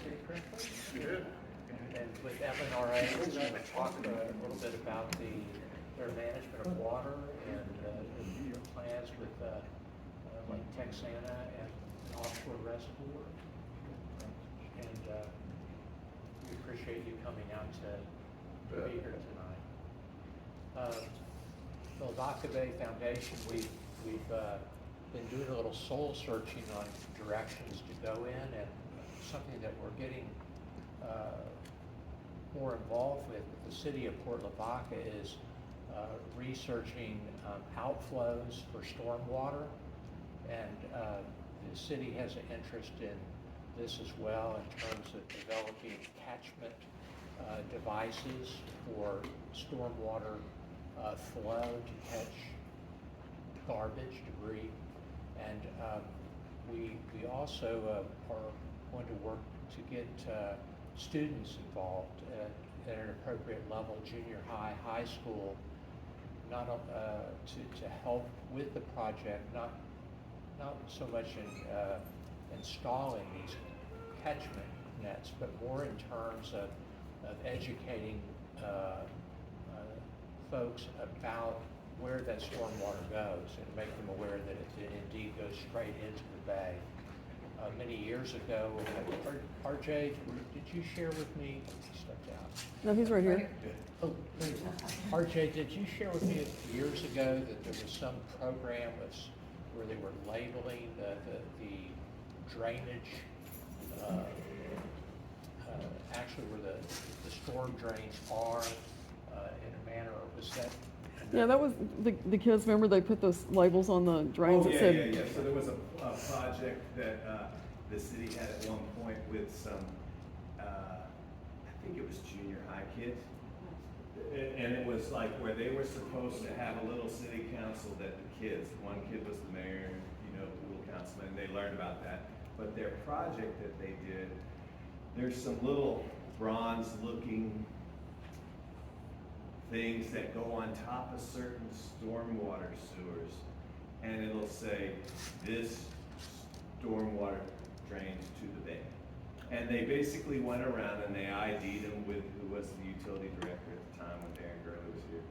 say it correctly? Good. And with LNRA, we're going to talk a little bit about their management of water and your plans with like Texana and offshore reservoir. And we appreciate you coming out to be here tonight. The Lavaca Bay Foundation, we've been doing a little soul searching on directions to go in, and something that we're getting more involved with the city of Port Lavaca is researching outflows for stormwater, and the city has an interest in this as well in terms of developing catchment devices for stormwater flow to catch garbage, debris, and we also are going to work to get students involved at an appropriate level, junior high, high school, not to help with the project, not so much in installing these catchment nets, but more in terms of educating folks about where that stormwater goes and make them aware that it indeed goes straight into the bay. Many years ago, RJ, did you share with me? He stepped out. No, he's right here. Oh, RJ, did you share with me years ago that there was some program where they were labeling the drainage, actually where the storm drains are in a manner, or was that? Yeah, that was the kids. Remember they put those labels on the drains that said. Yeah. So there was a project that the city had at one point with some, I think it was junior high kids. And it was like where they were supposed to have a little city council that the kids, one kid was the mayor, the little councilman, they learned about that. But their project that they did, there's some little bronze looking things that go on top of certain stormwater sewers, and it'll say, this stormwater drains to the bay. And they basically went around and they ID'd them with who was the utility director at the time when Darren Gurley was here,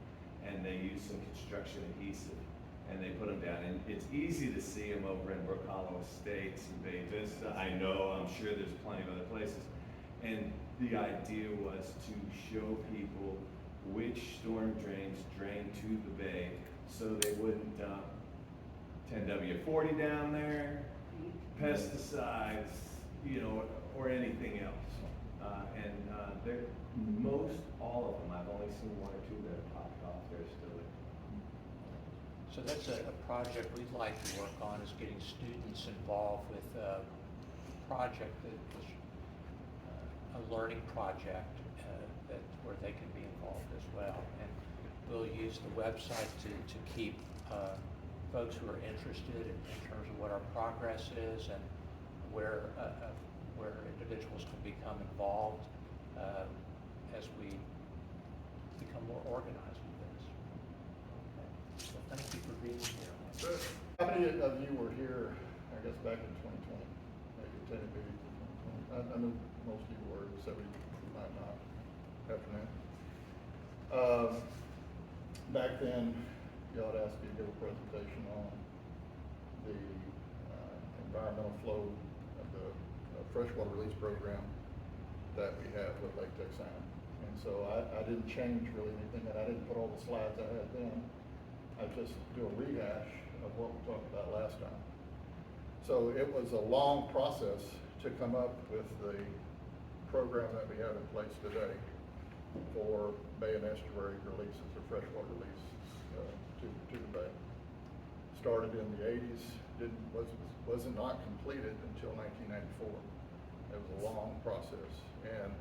and they used some construction adhesive, and they put them down. And it's easy to see them over in Brook Hollow Estates and Bay Vista. I know, I'm sure there's plenty of other places. And the idea was to show people which storm drains drain to the bay so they wouldn't dump 10W40 down there, pesticides, or anything else. They're most all of them, I've only seen one or two that have popped off there still. So that's a project we'd like to work on, is getting students involved with a project that was a learning project where they can be involved as well. And we'll use the website to keep folks who are interested in terms of what our progress is and where individuals can become involved as we become more organized with this. Okay. So thank you for being here. How many of you were here, I guess, back in 2020? Maybe attended maybe 2020. I know most of you were, so we might not. Afternoon. Back then, y'all had asked me to give a presentation on the environmental flow of the freshwater release program that we have with Lake Texana. And so I didn't change really anything, and I didn't put all the slides I had then. I just do a rehash of what we talked about last time. So it was a long process to come up with the program that we have in place today for bay and estuary releases, or freshwater release to the bay. Started in the 80s, wasn't not completed until 1994. It was a long process, and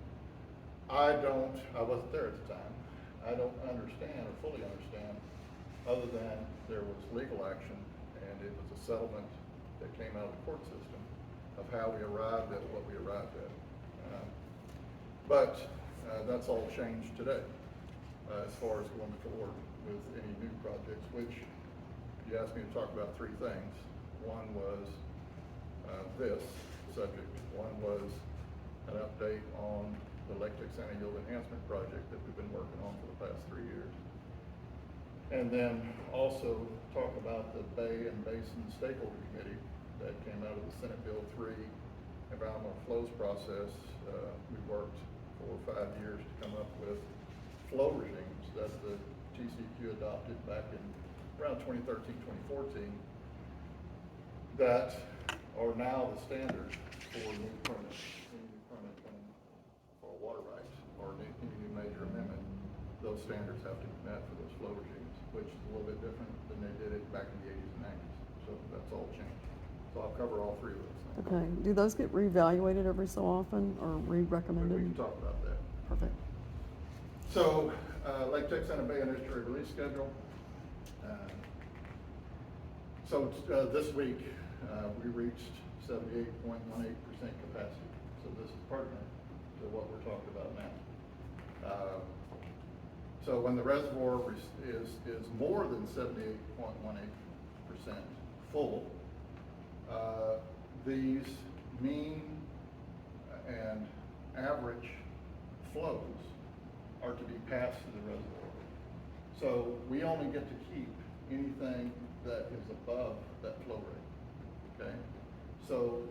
I wasn't there at the time. I don't understand or fully understand, other than there was legal action and it was a settlement that came out of the court system of how we arrived at what we arrived at. But that's all changed today as far as going forward with any new projects, which you asked me to talk about three things. One was this subject. One was an update on the Lake Texana Yield Enhancement Project that we've been working on for the past 3 years. And then also talk about the Bay and Basin Stakeholder Committee that came out of the Senate Bill 3 environmental flows process. We worked for 5 years to come up with flow regimes that the TCQ adopted back in around 2013, 2014, that are now the standard for new permits. Any new permit for a water right or any new major amendment, those standards have to be met for those flow regimes, which is a little bit different than they did it back in the 80s and 90s. So that's all changed. So I'll cover all 3 of those things. Okay, do those get reevaluated every so often or We re-recommended? can talk about that. Perfect. So, Lake Texana Bay and Estuary release schedule. This week, we reached 78.18% capacity. So this is pertinent to what we're talking about now. So when the reservoir is more than 78.18% full, these mean and average flows are to be passed to the reservoir. So we only get to keep anything that is above that flow rate, okay? So,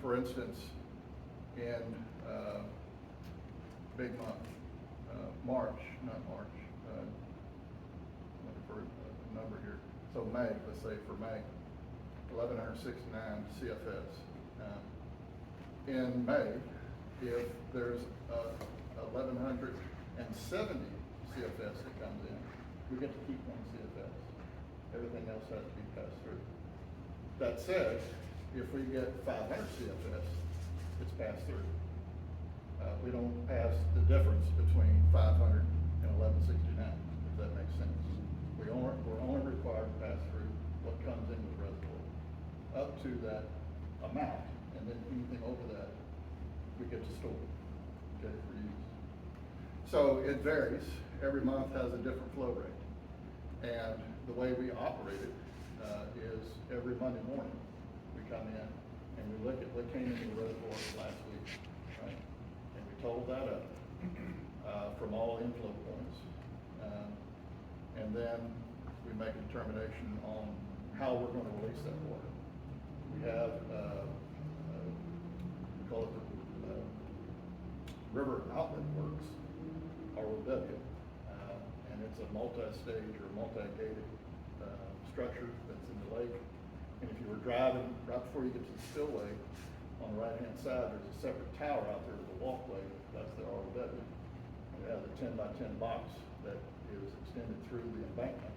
for instance, in big month, March, not March, looking for a number here. So May, let's say for May, 1,169 CFS. In May, if there's 1,170 CFS that comes in, we get to keep 1 CFS. Everything else has to be passed through. That said, if we get 500 CFS, it's passed through. We don't pass the difference between 500 and 1169, if that makes sense. We're only required to pass through what comes into the reservoir up to that amount, and then anything over that, we get to store, okay, for use. So it varies. Every month has a different flow rate. And the way we operate it is every Monday morning, we come in and we look at what came into the reservoir last week, right? And we total that up from all inflow points. And then we make a determination on how we're going to release that water. We have, we call it the River Outlet Works, ROW. And it's a multi-stage or multi-gated structure that's in the lake. And if you were driving right before you get to the spillway, on the right-hand side, there's a separate tower out there with a walkway. That's the ROW. And it has a 10x10 box that is extended through the embankment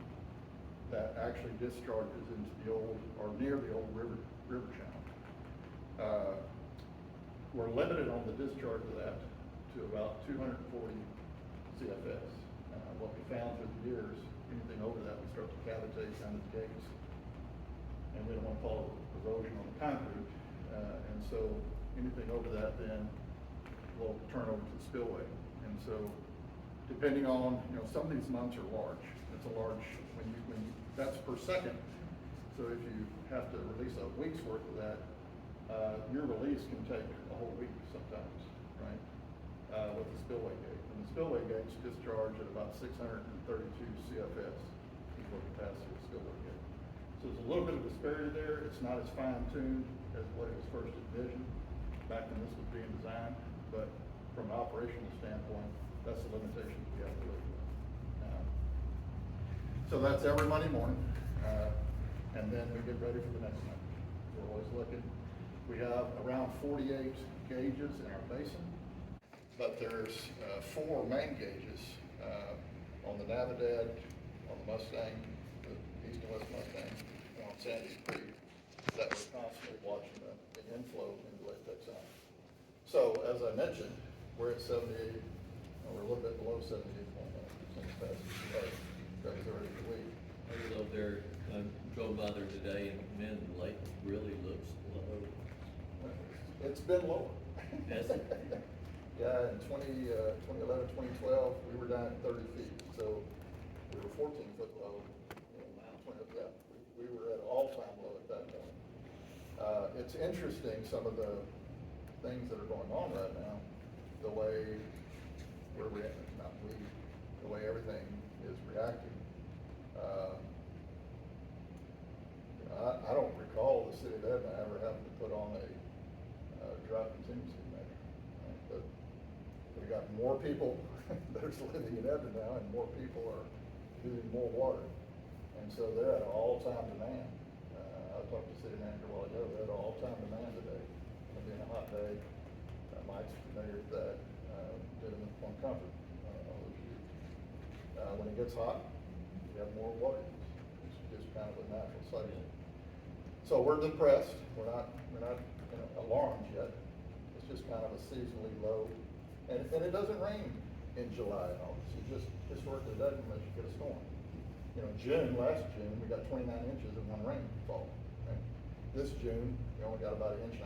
that actually discharges into the old, or near the old river channel. We're limited on the discharge of that to about 240 CFS. What we found through the years, anything over that, we start to cavitate down the gates, and we don't want to follow erosion on the concrete. And so anything over that then will turn over to the spillway. And so depending on, some of these months are large. It's a large, that's per second. So if you have to release a week's worth of that, your release can take a whole week sometimes, right? With the spillway gate. And the spillway gates discharge at about 632 CFS is what we pass through the spillway gate. So there's a little bit of disparity there. It's not as fine-tuned as what it was first envisioned back when this was being designed, but from an operational standpoint, that's the limitations we have to live with. So that's every Monday morning, and then we get ready for the next night. We're always looking. We have around 48 gauges in our basin, but there's 4 main gauges on the Navidad, on the Mustang, the East and West Mustang, and on Sandy's Creek that we're constantly watching the inflow into Lake Texana. So as I mentioned, we're at 78, or we're a little bit below 78.9% capacity. That was already the week. I was up there, I drove by there today, and man, the lake really looks low. It's been lower. Has it? Yeah, in 2011, 2012, we were down at 30 feet, so we were 14 foot low. Yeah, we were at all-time low at that point. It's interesting, some of the things that are going on right now. the way we're reacting, not we, the way everything is reacting. I don't recall the city of Edna ever having to put on a drought contingency measure, right? But we got more people that are living in Edna now, and more people are using more water. And so they're at an all-time demand. I talked to the city manager a while ago, they're at an all-time demand today. It'll be a hot day. Mike's familiar with that, did in the Point Comfort all those years. When it gets hot, you have more water use. It's just kind of a natural cycle. So we're depressed. We're not alarmed yet. It's just kind of a seasonally low, and it doesn't rain in July and August. It just historically doesn't unless you get a storm. Last June, we got 29 inches of one rainfall. Right? This June, we only got about 1.5 inches.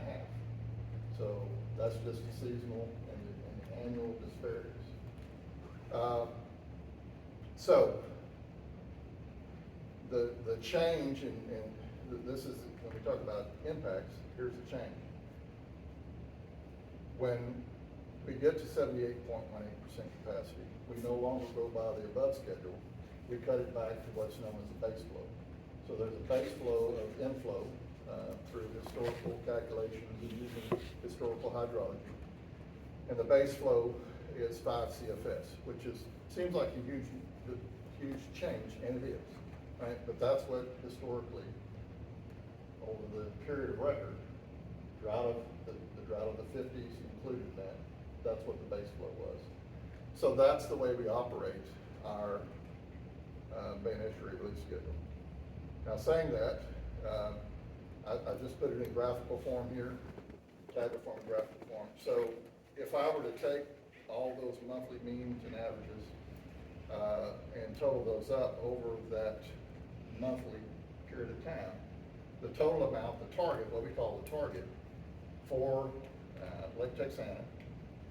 So that's just the seasonal and the annual disparities. So the change in this is, when we talk about impacts, here's the change. When we get to 78.18% capacity, we no longer go by the above schedule. We cut it back to what's known as a base flow. So there's a base flow of inflow through historical calculations and using historical hydrology. And the base flow is 5 CFS, which seems like a huge change, and it is, right? But that's what historically, over the period of record, the drought of the 50s included that. That's what the base flow was. So that's the way we operate our main estuary release schedule. Now, saying that, I just put it in graphical form here, tablet form, graphical form. So if I were to take all those monthly means and averages and total those up over that monthly period of time, the total amount, the target, what we call the target for Lake Texana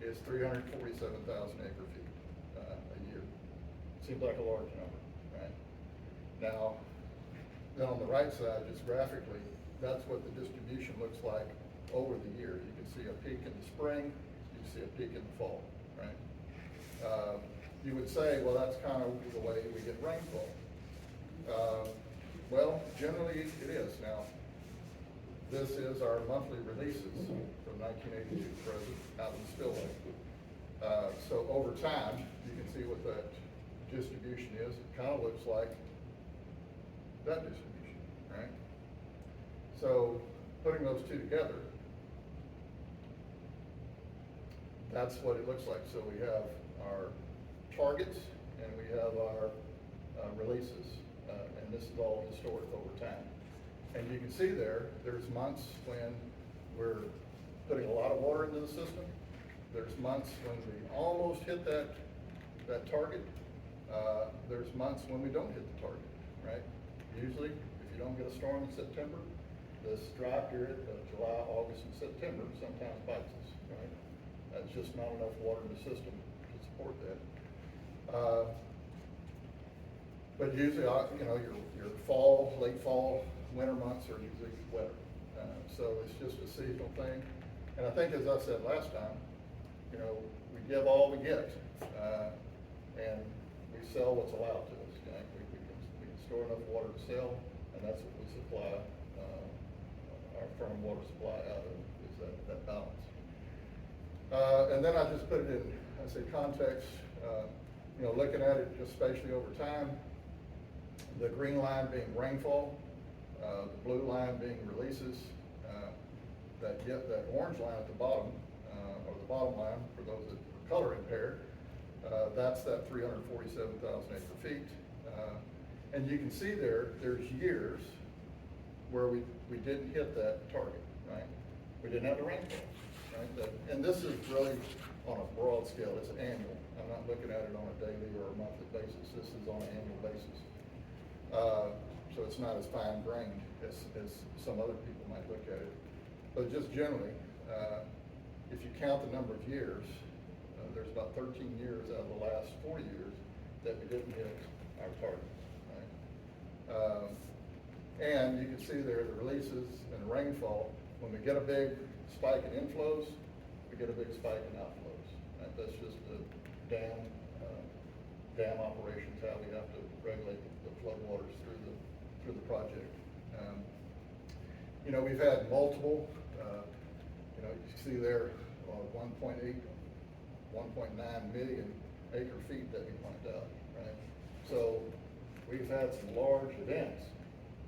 is 347,000 acre feet a year. Seems like a large number, right? Now, then on the right side, just graphically, that's what the distribution looks like over the year. You can see a peak in the spring, you can see a peak in the fall, right? You would say, well, that's kind of the way we get rainfall. Well, generally it is. Now, this is our monthly releases from 1982 to present out in the spillway. So over time, you can see what that distribution is. It kind of looks like that distribution, right? So putting those two together, that's what it looks like. So we have our targets and we have our releases, and this is all historic over time. And you can see there's months when we're putting a lot of water into the system. There's months when we almost hit that target. There's months when we don't hit the target, right? Usually, if you don't get a storm in September, this dry period of July, August, and September sometimes bites us, right? That's just not enough water in the system to support that. But usually, your fall, late fall, winter months are usually wetter. So it's just a seasonal thing. And I think, as I said last time, we give all we get, and we sell what's allowed to us. We can store enough water to sell, and that's what we supply our firm water supply out of, is that balance. And then I just put it in, I say, context, looking at it just spatially over time, the green line being rainfall, the blue line being releases, that orange line at the bottom, or the bottom line for those that are color impaired, that's that 347,000 acre feet. And you can see there's years where we didn't hit that target, right? We didn't have the rainfall, right? And this is really on a broad scale, it's annual. I'm not looking at it on a daily or a monthly basis. This is on an annual basis. So it's not as fine-grained as some other people might look at it. But just generally, if you count the number of years, there's about 13 years out of the last 4 years that we didn't hit our target, right? And you can see there the releases and the rainfall. When we get a big spike in inflows, we get a big spike in outflows. That's just a dam operations, how we have to regulate the floodwaters through the project. You know, we've had multiple, you know, you see there, 1.8, 1.9 million acre feet that we pumped out, right? So we've had some large events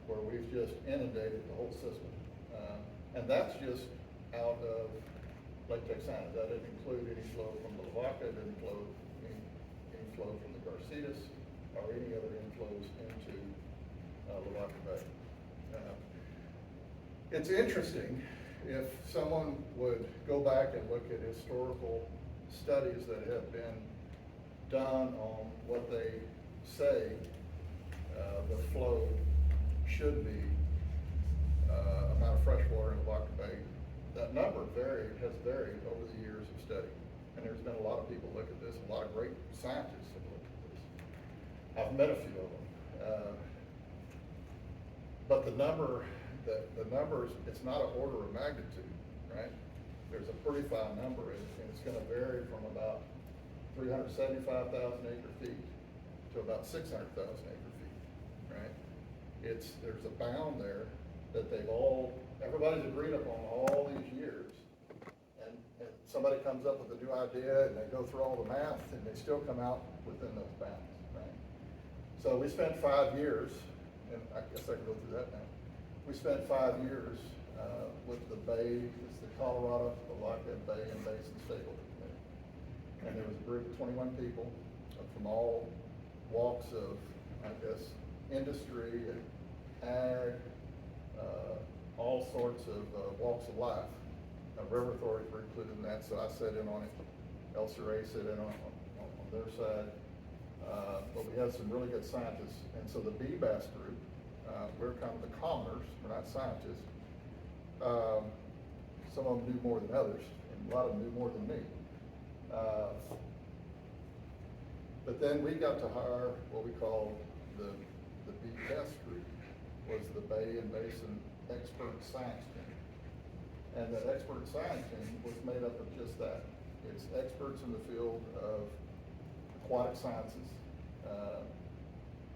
where we've just inundated the whole system. And that's just out of Lake Texana. That didn't include any flow from the Lavaca, didn't include any flow from the Garcitas or any other inflows into Lavaca Bay. It's interesting, if someone would go back and look at historical studies that have been done on what they say the flow should be, amount of fresh water in Lavaca Bay, that number has varied over the years of study. And there's been a lot of people look at this, a lot of great scientists have looked at this. I've met a few of them. But the numbers, it's not an order of magnitude, right? There's a pretty fine number, and it's gonna vary from about 375,000 acre feet to about 600,000 acre feet, right? There's a bound there that everybody's agreed upon all these years. And somebody comes up with a new idea and they go through all the math and they still come out within those bounds, right? So we spent 5 years, and I guess I can go through that now. We spent 5 years with the Bay, it's the Colorado, Lavaca Bay and Basin Stakeholder Committee. And there was a group of 21 people from all walks of, I guess, industry and ag, all sorts of walks of life. River authorities were included in that, so I sat in on it. LCRA sat in on their side. But we had some really good scientists. And so the BBASC group, we're kind of the commoners, we're not scientists. Some of them knew more than others, and a lot of them knew more than me. But then we got to hire what we call the BBASC group, was the Bay and Basin Expert Science Team. And that expert science team was made up of just that. It's experts in the field of aquatic sciences,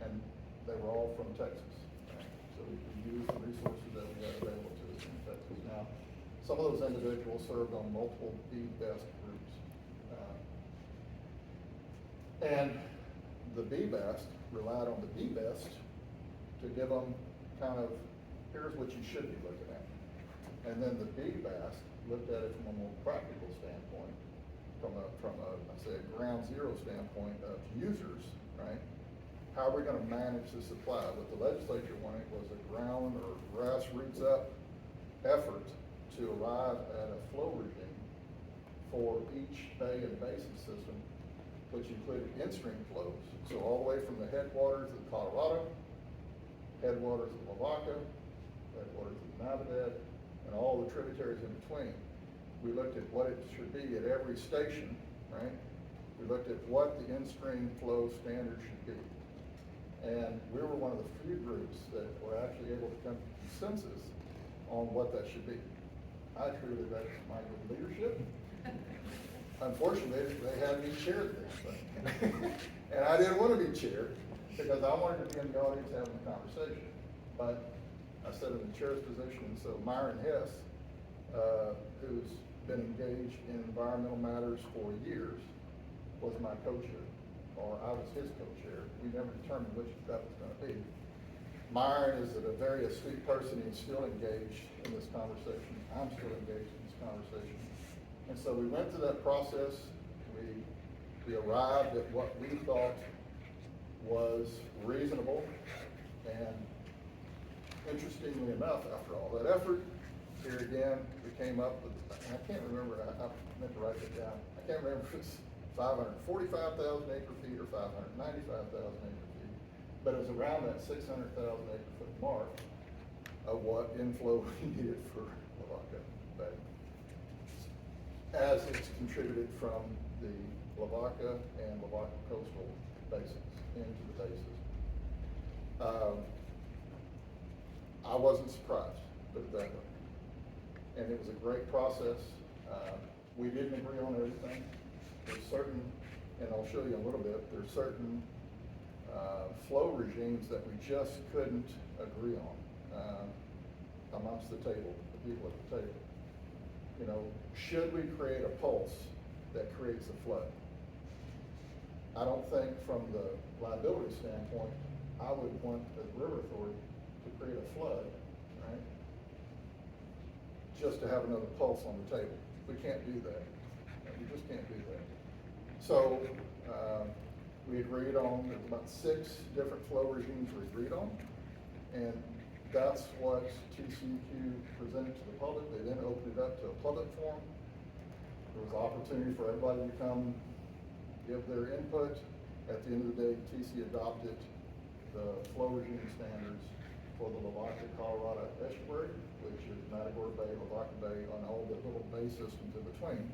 and they were all from Texas. So we used the resources that we had available to us in Texas. Now, some of those individuals served on multiple BBASC groups. And the BBASC relied on the BBASC to give them kind of, here's what you should be looking at. And then the BBASC looked at it from a more practical standpoint, from a I'd say a ground zero standpoint of users, right? How are we gonna manage the supply? What the legislature wanted was a ground or grassroots up effort to arrive at a flow regime for each bay and basin system, which included in-stream flows. So all the way from the headwaters of the Colorado, headwaters of Lavaca, headwaters of Navidad, and all the tributaries in between. We looked at what it should be at every station, right? We looked at what the in-stream flow standard should be. And we were one of the few groups that were actually able to come to consensus on what that should be. I truly read it from my good leadership. Unfortunately, they had me chair the damn thing. And I didn't want to be chair because I wanted to be in the audience having a conversation. But I sat in the chair's position, and so Myron Hess, who's been engaged in environmental matters for years, was my co-chair, or I was his co-chair. We never determined which that was going to be. Myron is a very astute person. He's still engaged in this conversation. I'm still engaged in this conversation. And so we went through that process. We arrived at what we thought was reasonable. And interestingly enough, after all that effort, here again, we came up with, and I can't remember, I meant to write it down. I can't remember if it's 545,000 acre feet or 595,000 acre feet, but it was around that 600,000 acre foot mark of what inflow we needed for Lavaca Bay, as it's contributed from the Lavaca and Lavaca coastal basins into the basin. I wasn't surprised, put it that way. And it was a great process. We didn't agree on everything, there's certain, and I'll show you in a little bit, there's certain flow regimes that we just couldn't agree on amongst the table, the people at the table. You know, should we create a pulse that creates a flood? I don't think from the liability standpoint, I would want the river authority to create a flood, right? Just to have another pulse on the table. We can't do that. We just can't do that. So, we agreed on, there's about 6 different flow regimes we agreed on. And that's what TCEQ presented to the public. They then opened it up to a public forum. There was opportunity for everybody to come give their input. At the end of the day, TC adopted the flow regime standards for the Lavaca, Colorado estuary, which is Manager Bay, Lavaca Bay, on all the little bay systems in between,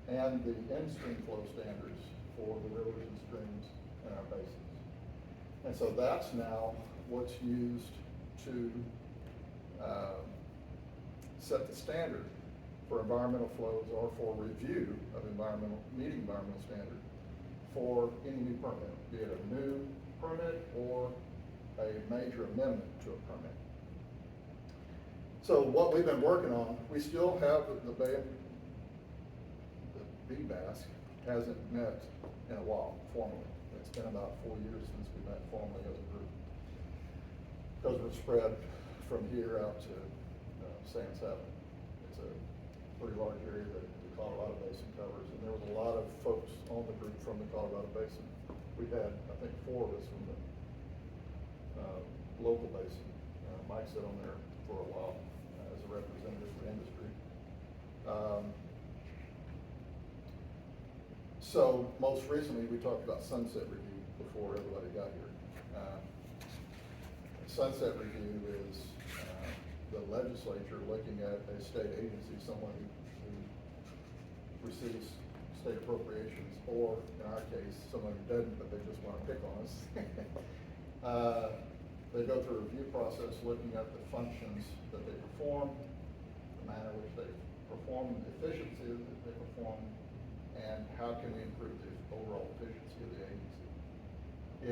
and the in-stream flow standards for the rivers and streams in our basins. And so that's now what's used to set the standard for environmental flows or for review of meeting environmental standard for any new permit, be it a new permit or a major amendment to a permit. So what we've been working on, we still have the BBASC hasn't met in a while formally. It's been about 4 years since we met formally as a group. Because we're spread from here out to San Saba. It's a pretty large area that the Colorado Basin covers, and there was a lot of folks on the group from the Colorado Basin. We've had, I think, 4 of us from the local basin. Mike sat on there for a while as a representative for industry. So most recently, we talked about sunset review before everybody got here. Sunset review is the legislature looking at a state agency, someone who receives state appropriations, or in our case, someone who doesn't, but they just want to pick on us. They go through a review process looking at the functions that they perform, the manner in which they perform, the efficiency that they perform, and how can we improve the overall efficiency of the agency.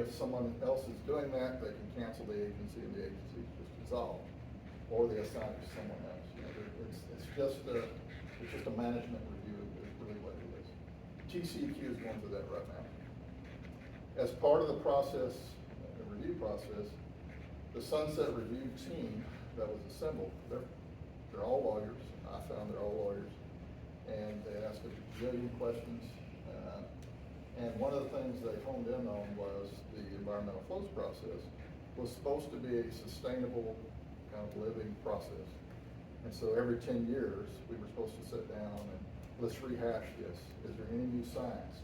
If someone else is doing that, they can cancel the agency and the agency is just dissolved, or they assign it to someone else. You know, it's just a management review is really what it is. TCEQ is going through that right now. As part of the process, the review process, the sunset review team that was assembled, they're all lawyers. I found they're all lawyers. And they asked a million questions. And one of the things they honed in on was the environmental flows process was supposed to be a sustainable kind of living process. And so every 10 years, we were supposed to sit down and let's rehash this. Is there any new science?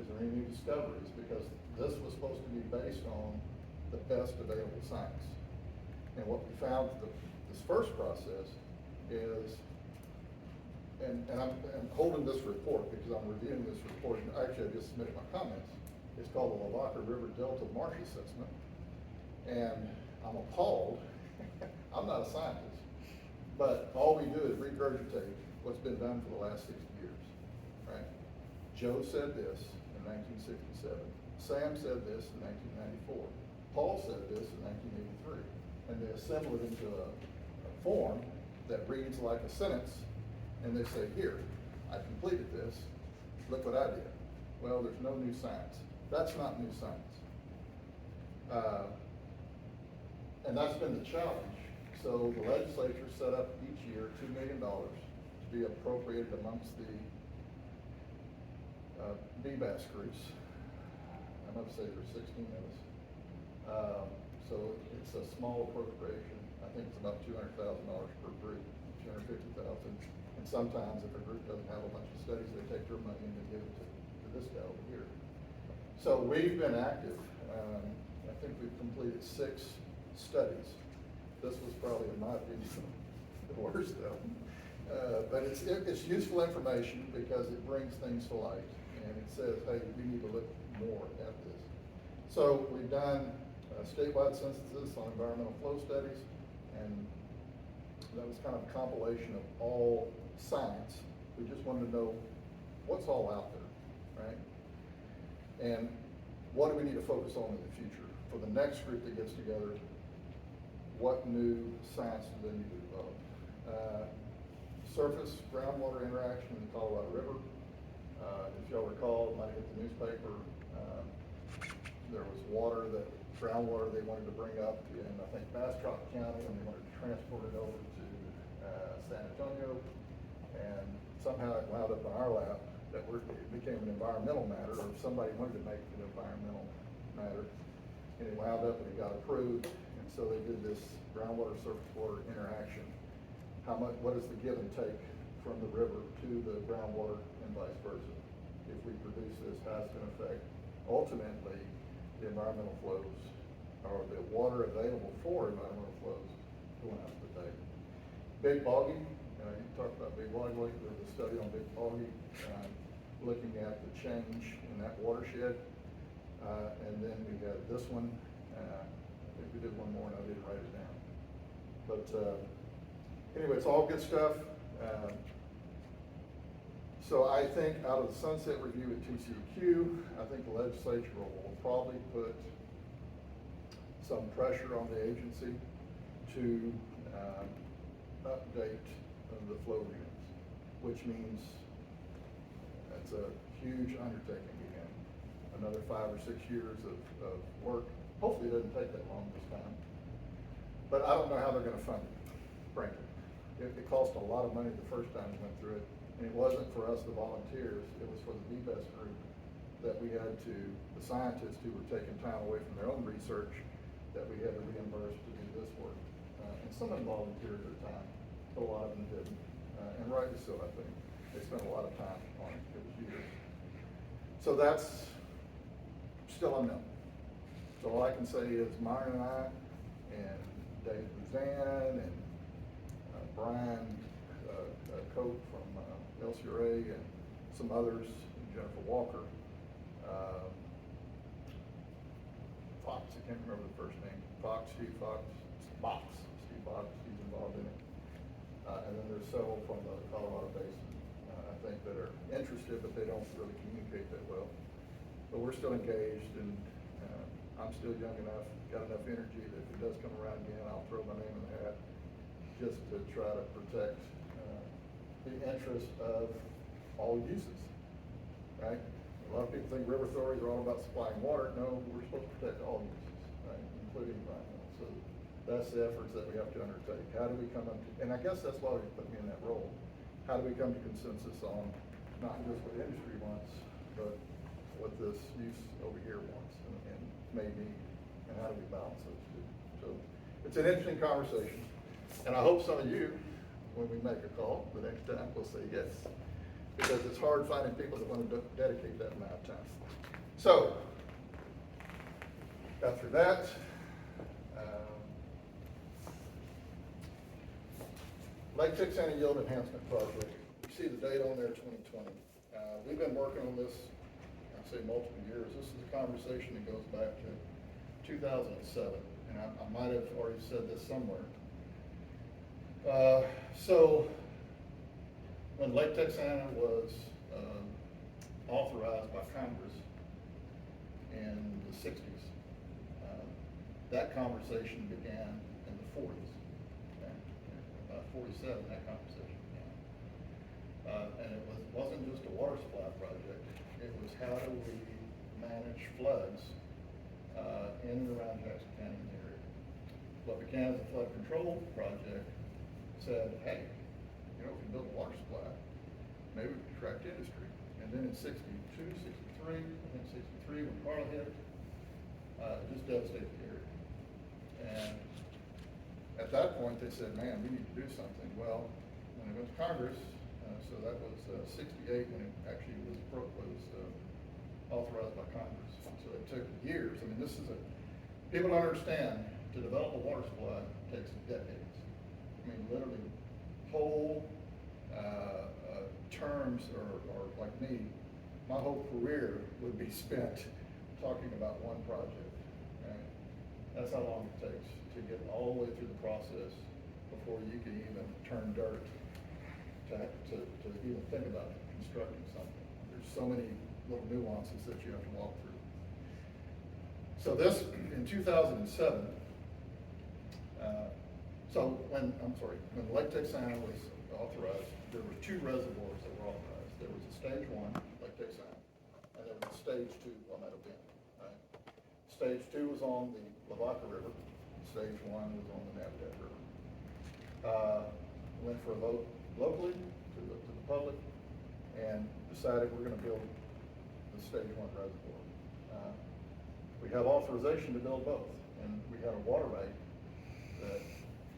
Is there any new discoveries? Because this was supposed to be based on the best available science. And what we found this first process is, and I'm holding this report because I'm reviewing this report, and actually I just submitted my comments. It's called the Lavaca River Delta Marsh Assessment. And I'm appalled. I'm not a scientist, but all we do is regurgitate what's been done for the last 60 years, right? Joe said this in 1967. Sam said this in 1994. Paul said this in 1983. And they assemble it into a form that reads like a sentence, and they say, here, I completed this, look what I did. Well, there's no new science. That's not new science. And that's been the challenge. So the legislature set up each year $2 million to be appropriated amongst the BBASC groups. I must say there's 16 of us. So it's a small appropriation. I think it's about $200,000 per group, $250,000. And sometimes if a group doesn't have a bunch of studies, they take their money and they give it to this guy over here. So we've been active. I think we've completed 6 studies. This was probably, in my opinion, the worst of them. But it's useful information because it brings things to light. And it says, hey, we need to look more at this. So we've done statewide censuses on environmental flow studies, and that was kind of a compilation of all science. We just wanted to know what's all out there. right? And what do we need to focus on in the future? For the next group that gets together, what new science do they need to develop? Surface groundwater interaction in the Colorado River. If y'all recall, it might have hit the newspaper, there was groundwater they wanted to bring up in, I think, Bastrop County, and they wanted to transport it over to San Antonio. And somehow it wound up in our lap that it became an environmental matter, or somebody wanted to make it an environmental matter. And it wound up and it got approved, and so they did this groundwater surface water interaction. What is the give and take from the river to the groundwater and vice versa? If we produce this, how it's gonna affect ultimately the environmental flows, or the water available for environmental flows going out to the bay. Big Boggy, you talked about Big Boggy, there was a study on Big Boggy, looking at the change in that watershed. And then we got this one, I think we did one more and I didn't write it down. But anyway, it's all good stuff. So I think out of the sunset review at TCEQ, I think the legislature will probably put some pressure on the agency to update the flow units, which means that's a huge undertaking again. Another 5 or 6 years of work. Hopefully it doesn't take that long this time. But I don't know how they're gonna fund it, frankly. It cost a lot of money the first time we went through it. And it wasn't for us, the volunteers, it was for the BBASC group that we had to, the scientists who were taking time away from their own research, that we had to reimburse to do this work. And some of them volunteered their time, but a lot of them didn't. And rightly so, I think. They spent a lot of time on it, it was years. So that's still unknown. So all I can say is Myron and I, and Dave Buzan, and Brian Cope from LCRA, and some others, and Jennifer Walker, Fox, I can't remember the first name, Steve Fox, he's involved in it. And then there's several from the Colorado Basin, I think, that are interested, but they don't really communicate that well. But we're still engaged, and I'm still young enough, got enough energy that if it does come around again, I'll throw my name in the hat just to try to protect the interest of all uses, right? A lot of people think river authorities are all about supplying water. No, we're supposed to protect all uses, right, including environmental. So that's the efforts that we have to undertake. How do we come up to, and I guess that's why we put me in that role. How do we come to consensus on not just what industry wants, but what this use over here wants and may need, and how do we balance those two? So it's an interesting conversation, and I hope some of you, when we make a call the next time, will say yes, because it's hard finding people that want to dedicate that amount of time. So after that, Lake Texana Yield Enhancement Project. You see the date on there, 2020. We've been working on this, I'd say, multiple years. This is a conversation that goes back to 2007, and I might have already said this somewhere. So when Lake Texana was authorized by Congress in the 60s, that conversation began in the 40s. Okay? About 47, that conversation began. And it wasn't just a water supply project. It was how do we manage floods in and around Jackson County and the area. What began as a flood control project said, hey, you know, if we build a water supply, maybe we can attract industry. And then in 62, 63, I think 63, when Carl hit, it just devastated the area. And at that point, they said, man, we need to do something. Well, when it went to Congress, so that was 68 when it actually was authorized by Congress. So it took years. I mean, this is people don't understand, to develop a water supply takes decades. I mean, literally, whole terms, or like me, my whole career would be spent talking about one project. Right? That's how long it takes to get all the way through the process before you can even turn dirt to even think about constructing something. There's so many little nuances that you have to walk through. So this, in 2007, when Lake Texana was authorized, there were two reservoirs that were authorized. There was a stage 1, Lake Texana, and there was a stage 2, Palmetto Bend, right? Stage 2 was on the Lavaca River, stage 1 was on the Navidad River. Went for a vote locally to the public and decided we're gonna build the stage 1 reservoir. We have authorization to build both, and we had a water right that,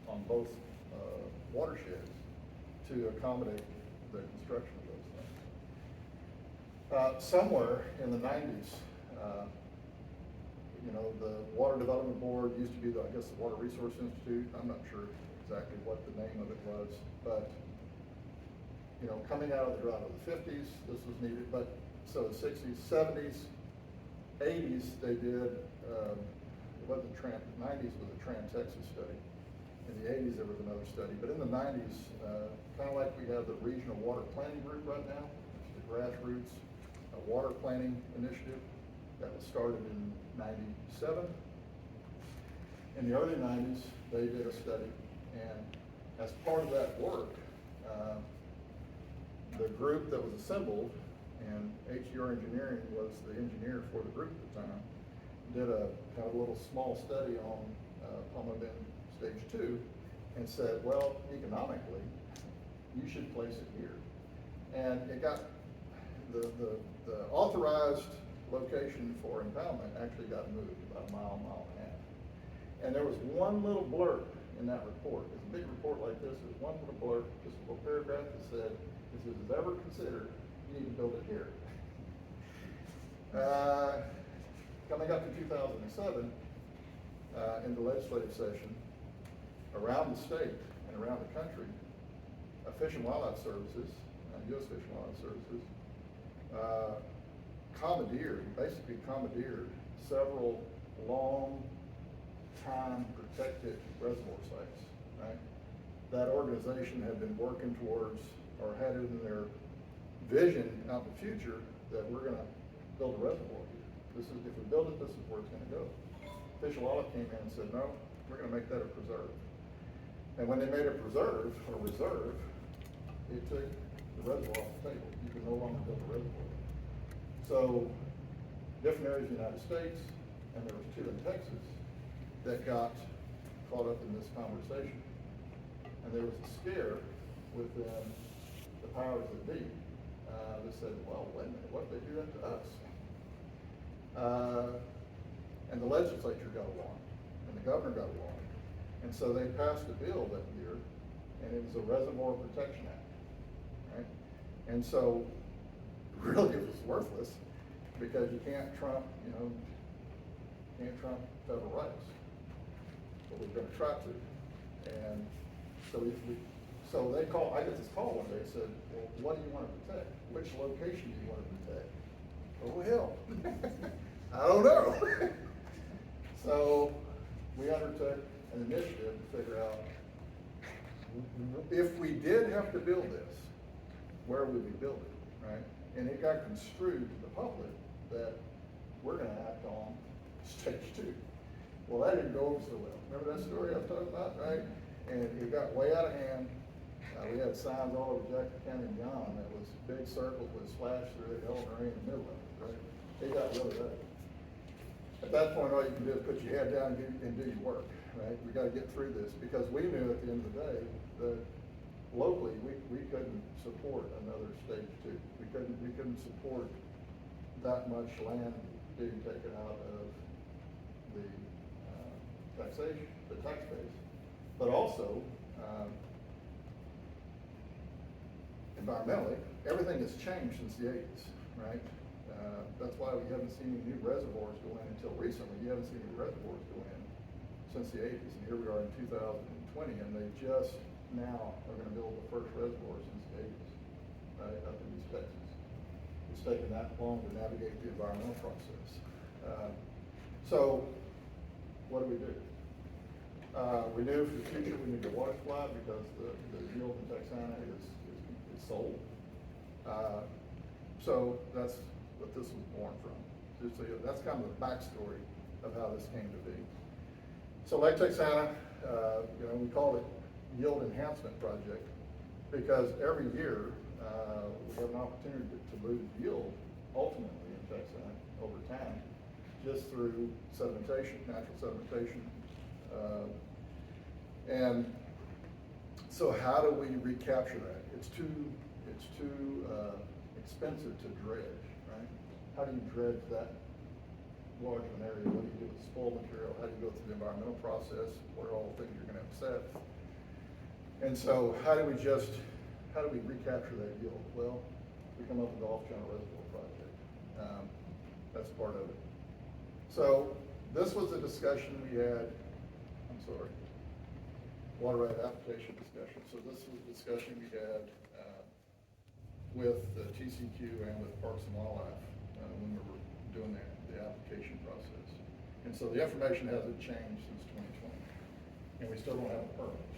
on both watersheds to accommodate the construction of those things. Somewhere in the 90s, the Water Development Board used to be the Water Resource Institute. I'm not sure exactly what the name of it was, but coming out of the 50s, this was needed. But so the 60s, 70s, 80s, they did. It wasn't 90s was a Trans-Texas study. In the 80s, there was another study. But in the 90s, kind of like we have the Regional Water Planning Group right now, which is the grassroots water planning initiative that was started in 97. In the early 90s, they did a study, and as part of that work, the group that was assembled, and HDR Engineering was the engineer for the group at the time, did a kind of a little small study on Palmetto Bend Stage 2 and said, well, economically, you should place it here. And it got, the authorized location for impoundment actually got moved about a mile and a half. And there was one little blurb in that report. It's a big report like this. There's one little blurb, just a little paragraph that said, if this is ever considered, you need to build it here. Coming up to 2007, in the legislative session, around the state and around the country, Fish and Wildlife Services, U.S. Fish and Wildlife Services, basically commandeered several long-time protected reservoir sites, right? That organization had been working towards, or had it in their vision out in the future, that we're gonna build a reservoir here. If we build it, this is where it's gonna go. Fish and Wildlife came in and said, no, we're gonna make that a preserve. And when they made a preserve, or reserve, it took the reservoir off the table. You could no longer build a reservoir. So, different areas of the United States, and there was 2 in Texas, that got caught up in this conversation. And there was a scare within the powers that be. They said, well, wait a minute, what if they do that to us? And the legislature got along, and the governor got along. And so they passed a bill that year, and it was a Reservoir Protection Act, right? And so, really it was worthless, because you can't trump federal rights. But we're gonna try to. And so they called, I got this call one day, and said, well, what do you want to protect? Which location do you want to protect? Oh, hell. I don't know. So we undertook an initiative to figure out, if we did have to build this, where would we build it, right? And it got construed to the public that we're gonna act on stage 2. Well, that didn't go over so well. Remember that story I was talking about, right? And it got way out of hand. We had signs all over Jackson County and beyond that was big circles with slash through it, LNRA in the middle of it, right? They got really bad. At that point, all you can do is put your head down and do your work, right? We gotta get through this, because we knew at the end of the day that locally, we couldn't support another stage 2. We couldn't support that much land being taken out of the taxation, the tax base. But also, environmentally, everything has changed since the 80s, right? That's why we haven't seen any new reservoirs go in until recently. You haven't seen any reservoirs go in since the 80s. And here we are in 2020, and they just now are gonna build the first reservoir since the 80s, right, up in East Texas. It's taken that long to navigate the environmental process. So, what do? We knew for the future we need a water supply, because the yield in Texana is sold. So that's what this was born from. So that's kind of the backstory of how this came to be. So Lake Texana, we call it yield enhancement project because every year we have an opportunity to move yield ultimately in Texana over time, just through sedimentation, natural sedimentation. And so how do we recapture that? It's too expensive to dredge, right? How do you dredge that large of an area? What do you do with spoil material? How do you go through the environmental process? What are all the things you're gonna upset? And so how do we recapture that yield? Well, we come up with the off-channel reservoir project. That's part of it. So this was a discussion we had, water right application discussion. So this was a discussion we had with the TCQ and with Parks and Wildlife when we were doing the application process. And so the information hasn't changed since 2020, and we still don't have a permit.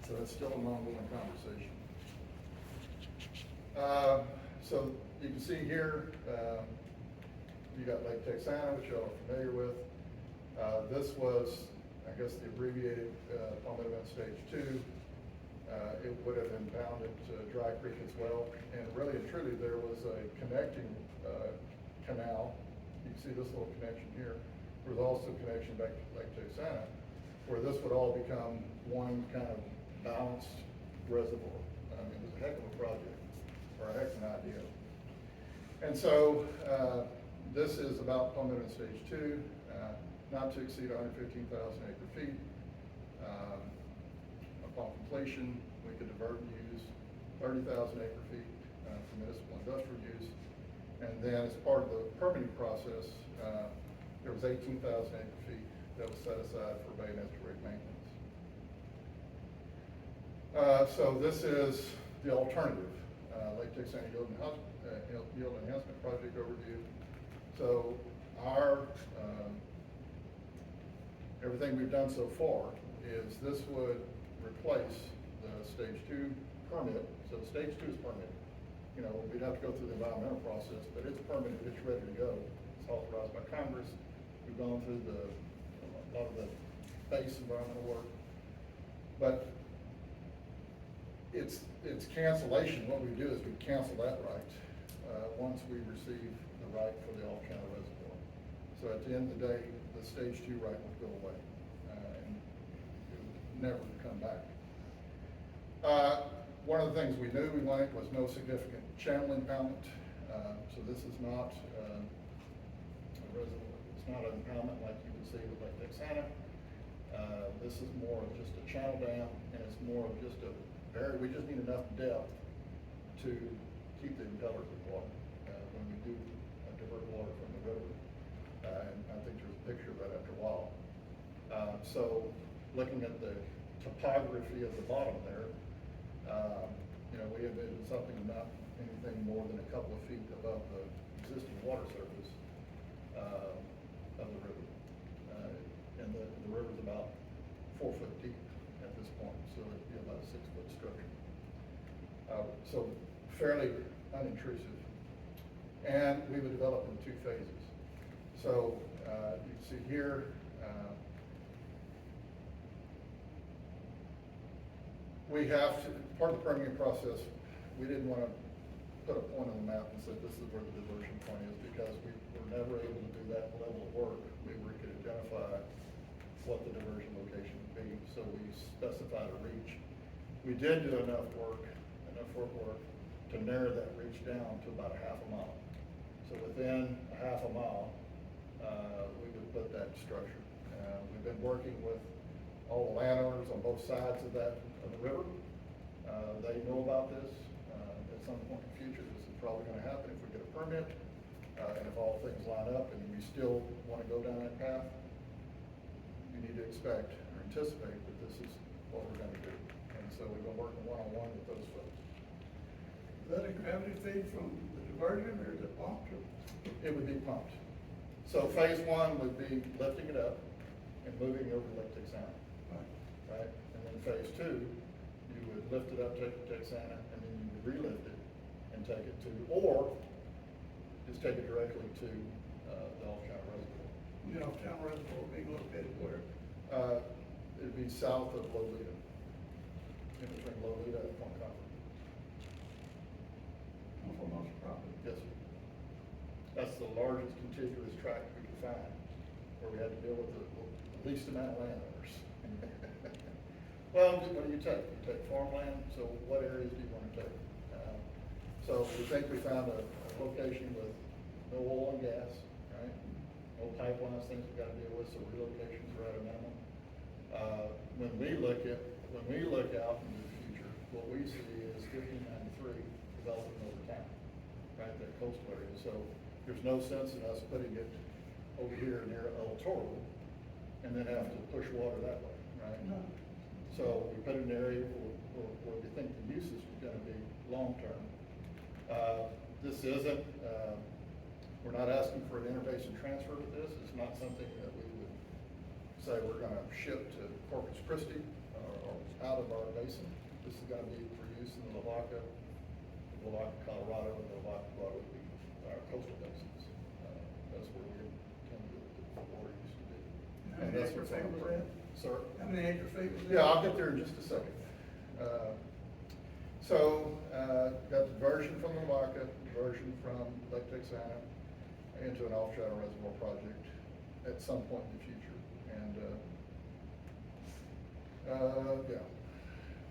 So it's still an ongoing conversation. So you can see here, you got Lake Texana, which y'all are familiar with. This was, I guess, the abbreviated Palmetto Bend Stage 2. It would have impounded Dry Creek as well. And really and truly, there was a connecting canal. You can see this little connection here. There was also a connection back to Lake Texana, where this would all become one kind of balanced reservoir. I mean, it was a heck of a project, or a heck of an idea. And so, this is about Palmetto Bend Stage 2, not to exceed 115,000 acre feet. Upon completion, we could divert and use 30,000 acre feet for municipal industrial use. And then as part of the permitting process, there was 18,000 acre feet that was set aside for bay and estuary maintenance. So this is the alternative, Lake Texana Yield Enhancement Project overview. So our, everything we've done so far is this would replace the Stage 2 permit. So Stage 2 is permitted. We'd have to go through the environmental process, but it's permitted, it's ready to go. It's authorized by Congress. We've gone through a lot of the base environmental work. But it's cancellation. What we do is we cancel that right once we receive the right for the off-channel reservoir. So at the end of the day, the Stage 2 right would go away and it would never come back. One of the things we knew we wanted was no significant channel impoundment. So this is not a reservoir. It's not an impoundment like you would see with Lake Texana. This is more of just a channel dam, and it's more of just we just need enough depth to keep the impellers with water when we do divert water from the river. And I think there's a picture of that after a while. So looking at the topography of the bottom there, we envision something not anything more than a couple of feet above the existing water surface of the river. And the river's about 4 foot deep at this point, so it'd be about a 6 foot structure. So fairly unintrusive. And we would develop in 2 phases. So you can see here, we have to, part of the permitting process, we didn't want to put a point on the map and say this is where the diversion point is, because we were never able to do that level of work. We could identify what the diversion location would be, so we specified a reach. We did do enough work to narrow that reach down to about a half a mile. So within a half a mile, we would put that structure. We've been working with all the landowners on both sides of the river. They know about this. At some point in the future, this is probably going to happen if we get a permit, and if all things line up and we still want to go down that path. You need to expect or anticipate that this is what we're going to do. And so we've been working one-on-one with those folks. Is that a gravity feed from the diversion, or is it pumped? It would be pumped. So phase 1 would be lifting it up and moving over to Lake Texana, right? And then phase 2, you would lift it up, take it to Texana, and then you would relift it and take it to, or just take it directly to, the off-channel reservoir. You know, town reservoir being located where? It'd be south of Lolita, in between Lolita and Point Comfort. On most property. Yes, sir. That's the largest contiguous tract we could find, where we had to deal with the least amount of landowners. Well, what do you take? You take farmland, so what areas do you want to take? So we think we found a location with no oil and gas, right? No pipelines, things we've got to deal with, so relocations are at a minimum. When we look out into the future, what we see is 1593 developing over time, right, that coastal area. So there's no sense in us putting it over here near El Toro and then have to push water that way, right? No. So we put it in an area where we think the usage is gonna be long-term. This isn't, we're not asking for an interbasin transfer with this. It's not something that we would say we're gonna ship to Corpus Christi or out of our basin. This is gonna be for use in the Lavaca, Colorado, and the Lavaca, Guadalupe, our coastal basins. That's where we intend the water used to be. How And many that's acre what's feet on was the- that? Sir? How many acre feet was that? Yeah, I'll get there in just a second. Got diversion from the Lavaca, diversion from Lake Texana into an off-channel reservoir project at some point in the future. And,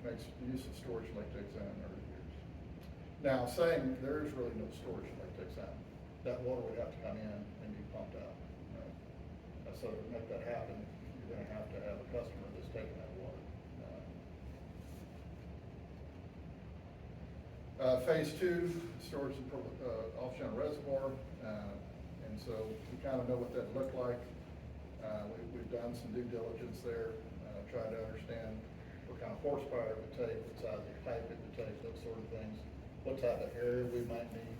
makes use of storage in Lake Texana in early years. Now, saying there's really no storage in Lake Texana, that water would have to come in and be pumped out, right? So to make that happen, you're gonna have to have a customer that's taking that water. Phase 2, storage and off-channel reservoir, and so we kind of know what that looked like. We've done some due diligence there, trying to understand what kind of horsepower it would take, what size of pipe it would take, those sort of things, what type of area we might need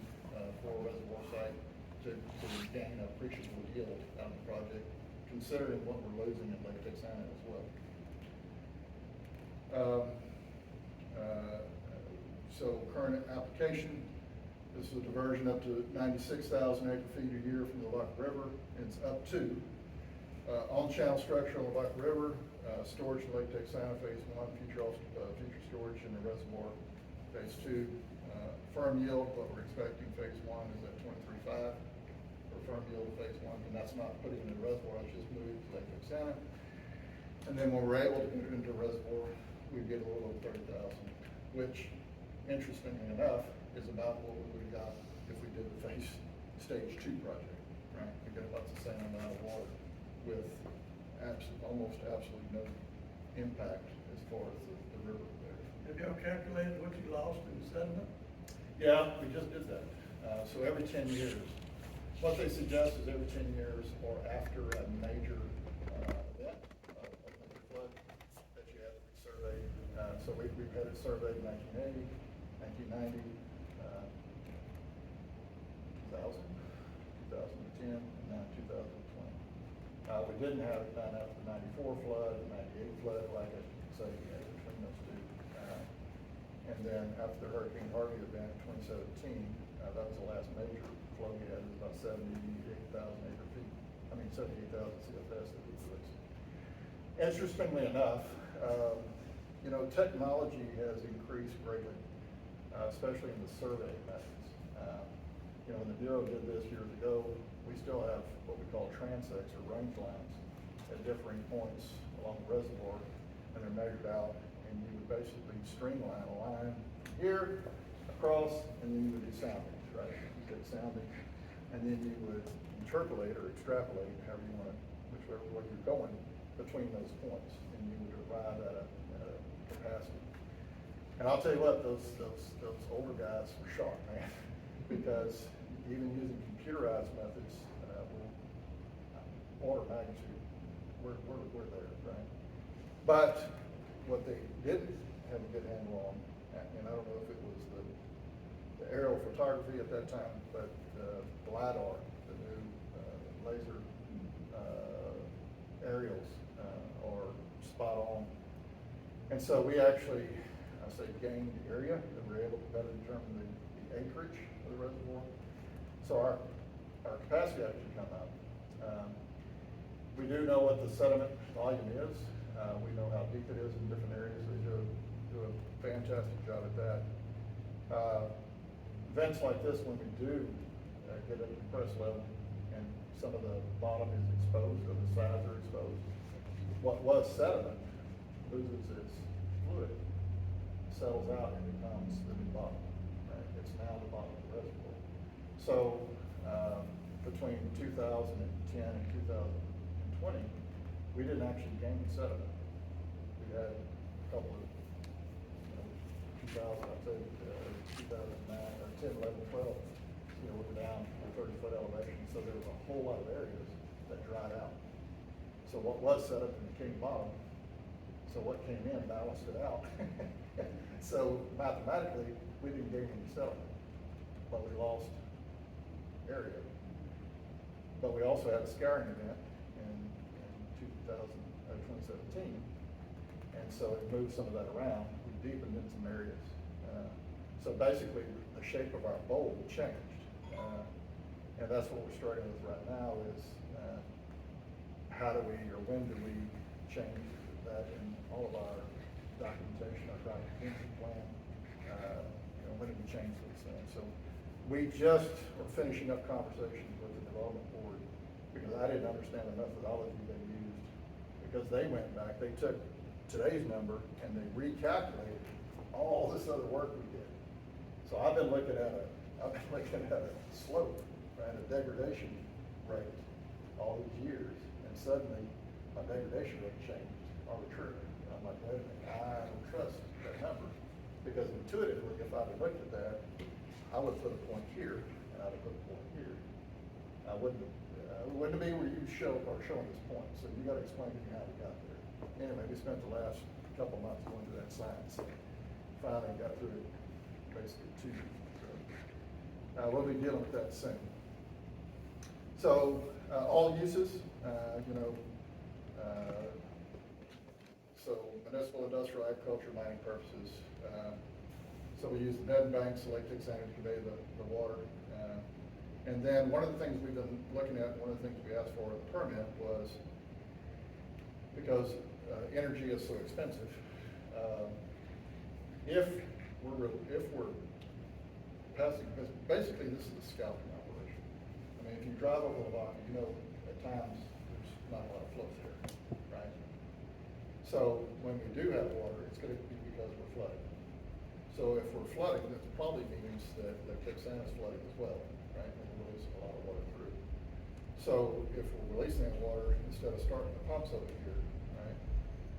for a reservoir site to gain appreciable yield out of the project, considering what we're losing in Lake Texana as well. So current application, this is a diversion up to 96,000 acre feet a year from the Lavaca River. It's up to on-channel structure on the Lavaca River, storage in Lake Texana, phase 1, future storage in the reservoir, phase 2. Firm yield, what we're expecting phase 1 is at 23.5 for firm yield phase 1, and that's not putting it in the reservoir, it's just moving to Lake Texana. And then when we're able to put it into a reservoir, we get a little over 30,000, which, interestingly enough, is about what we would have got if we did the stage 2 project, right? We get about the same amount of water with almost absolutely no impact as far as the river there. Have y'all calculated what you lost in sediment? Yeah, we just did that. So every 10 years, what they suggest is every 10 years or after a major event, a major flood, that you have to resurvey. So we've had it surveyed in 1980, 1990, 2000, 2010, and now 2020. We didn't have it done after the 94 flood, the 98 flood, like I say, between those two. And then after the Hurricane Harvey event in 2017, that was the last major flow we had, it was about 78,000 acre feet. 78,000 CFS that we released. Interestingly enough, technology has increased greatly, especially in the survey methods. When the Bureau did this years ago, we still have what we call transects or range lines at differing points along the reservoir, and they're measured out, and you would basically streamline a line from here across, and then you would do soundings, right? You get sounding, and then you would interpolate or extrapolate, however you want to, whichever way you're going, between those points, and you would arrive at a capacity. And I'll tell you what, those older guys were sharp, man, because even using computerized methods, order magnitude, we're there, right? But what they didn't have a good handle on, and I don't know if it was the aerial photography at that time, but the LiDAR, the new laser aerials are spot on. And so we actually, gained area, and we're able to better determine the acreage of the reservoir. So our capacity actually come up. We do know what the sediment volume is. We know how deep it is in different areas. They do a fantastic job at that. Events like this, when we do get a compressed level and some of the bottom is exposed or the sides are exposed, what was sediment loses its fluid, settles out and becomes the new bottom. Right? It's now the bottom of the reservoir. So between 2010 and 2020, we didn't actually gain sediment. We had a couple of, 2000, I'd say, 2009, or 10, 11, 12, we were down a 30-foot elevation, so there was a whole lot of areas that dried out. So what was sediment became bottom, so what came in balanced it out. So mathematically, we didn't gain any sediment, but we lost area. But we also had a scarring event in 2017, and so it moved some of that around. We deepened in some areas. So basically, the shape of our bowl changed, and that's what we're struggling with right now is how do we, or when do we change that in all of our documentation, our documentation plan, when do we change those things? So we just are finishing up conversations with the development board because I didn't understand the methodology they used, because they went back, they took today's number and they recalculated all this other work we did. So I've been looking at a slope, right, a degradation rate all these years, and suddenly my degradation rate changed arbitrarily. And I'm like, wait a minute, I don't trust that number, because intuitively, if I'd have looked at that, I would put a point here, and I'd have put a point here. I wouldn't be where you are showing this point, so you gotta explain to me how we got there. Anyway, we spent the last couple months going through that science, and finally got through it basically 2 years. So, we'll be dealing with that soon. So, all uses, so municipal, industrial, agriculture, mining purposes. So we use the bed banks, electric center to convey the water. And then one of the things we've been looking at, one of the things we asked for in the permit was, because energy is so expensive, if we're passing, because basically this is a scalping operation. I mean, if you drive over Lavaca, at times there's not a lot of flow there, right? So when we do have water, it's going to be because we're flooding. So if we're flooding, that probably means that Lake Texas is flooding as well, right? And we're releasing a lot of water through. So if we're releasing that water, instead of starting the pumps over here, right,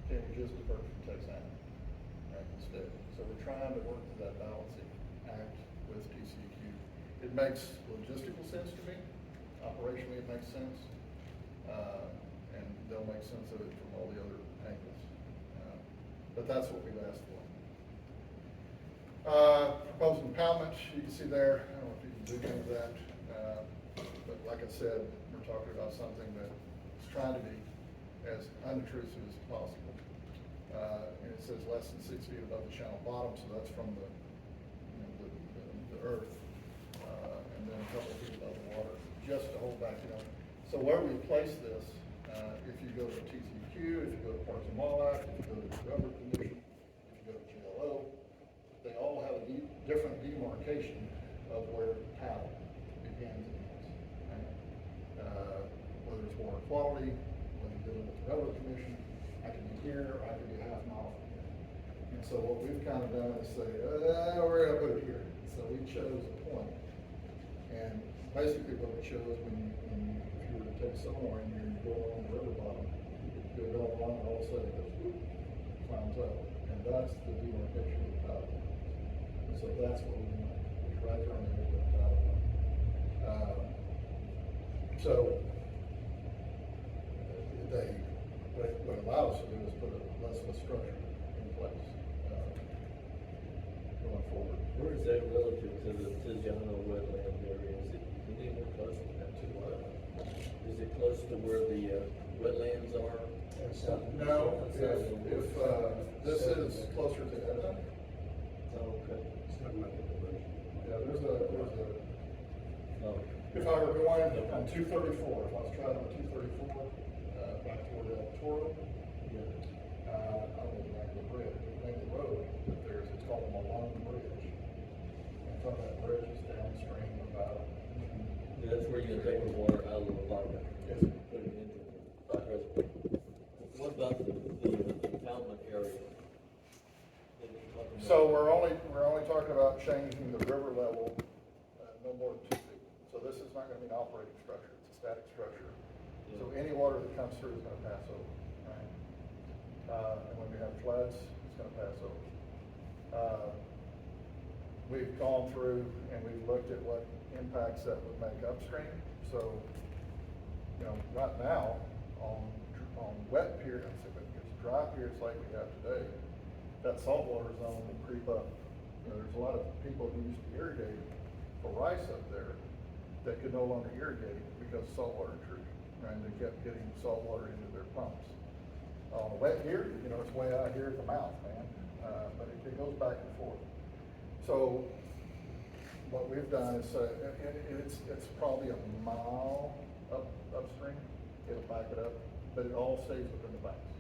can we just divert from Texas, right, instead? So we're trying to work through that balancing act with TCEQ. It makes logistical sense to me. Operationally, it makes sense. And they'll make sense of it from all the other angles. But that's what we've asked for. Proposed impoundment, you can see there, I don't know if you can zoom into that, but like I said, we're talking about something that is trying to be as unintrusive as possible. And it says less than 6 feet above the channel bottom, so that's from the earth, and then a couple of feet above the water, just to hold back, So where we place this, if you go to TCQ, if you go to Parks and Wildlife, if you go to the Rubber Commission, if you go to GLO, they all have a different demarcation of where tile begins and ends. Right? Whether it's water quality, whether you're dealing with the Rubber Commission, I could be here, or I could be a half mile from here. And so what we've kind of done is say, we're gonna put it here. So we chose a point. And basically what it shows if you were to take somewhere and you go along the river bottom, you'll go along and all of a sudden it goes, whoop, climbs up. And that's the demarcation of the tile. And so that's what we want. It's right there on the edge of the tile. So what it allows us to do is put less of a structure in place going forward. Where is that relative to the Tiziano wetland area? Is it anywhere close to that? Is it close to where the wetlands are? No, if this is closer to Edna. Oh, okay. Yeah, there's a, Oh. If I were going on 234, if I was driving on 234, back toward El Toro, I don't know the name of the bridge, the name of the road that there's, it's called Malone Bridge. And from that bridge is downstream about, That's where you take the water out of the Lavaca. yes, Put it into the reservoir. What about the impoundment area? that you're talking about? so we're only talking about changing the river level, no more than 2 feet. So this is not gonna be an operating structure, it's a static structure. So any water that comes through is gonna pass over, right? And when we have floods, it's gonna pass over. We've gone through and we've looked at what impacts that would make upstream. So, you know, right now, on wet periods, if it's dry periods like we have today, that saltwater zone will creep up. You know, there's a lot of people who used to irrigate for rice up there that could no longer irrigate because of saltwater intrusion, right? And they kept getting saltwater into their pumps. On wet here, you know, it's way out here at the mouth, man, but it goes back and forth. So what we've done is, it's probably a mile upstream, it'll back it up, but it all stays within the banks.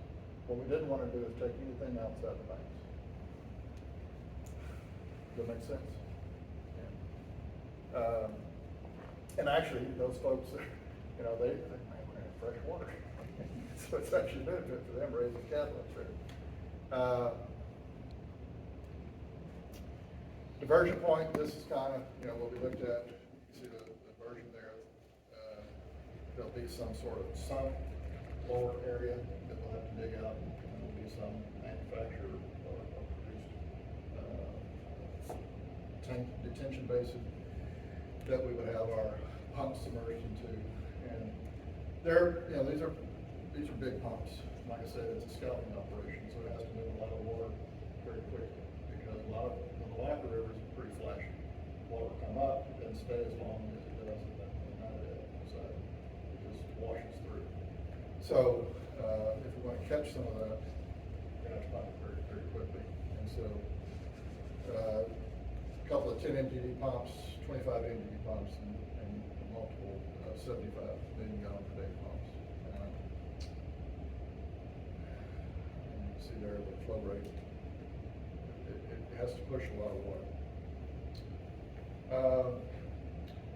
What we didn't want to do is take anything outside the banks. Does that make sense? Yeah. And actually, those folks, you know, they man, we're gonna have fresh water. So it's actually a benefit for them raising cattle up there. Diversion point, this is kind of, you know, what we looked at. You see the version there. There'll be some sort of sunk lower area that we'll have to dig out. And there'll be some manufactured or produced tank detention basin that we would have our pumps submerged into. And they're, you know, these are big pumps. Like I said, it's a scouting operation, so it has to move a lot of water very quickly because a lot of the Lavaca River is pretty flashy. Water will come up, it doesn't stay as long as it does in the side. It just washes through. So, if we want to catch some of that, we're going to have to pump it very, very quickly. And so, a couple of 10 MGD pumps, 25 MGD pumps, and multiple 75 million gallon per day pumps. And you can see there the flow rate. It has to push a lot of water.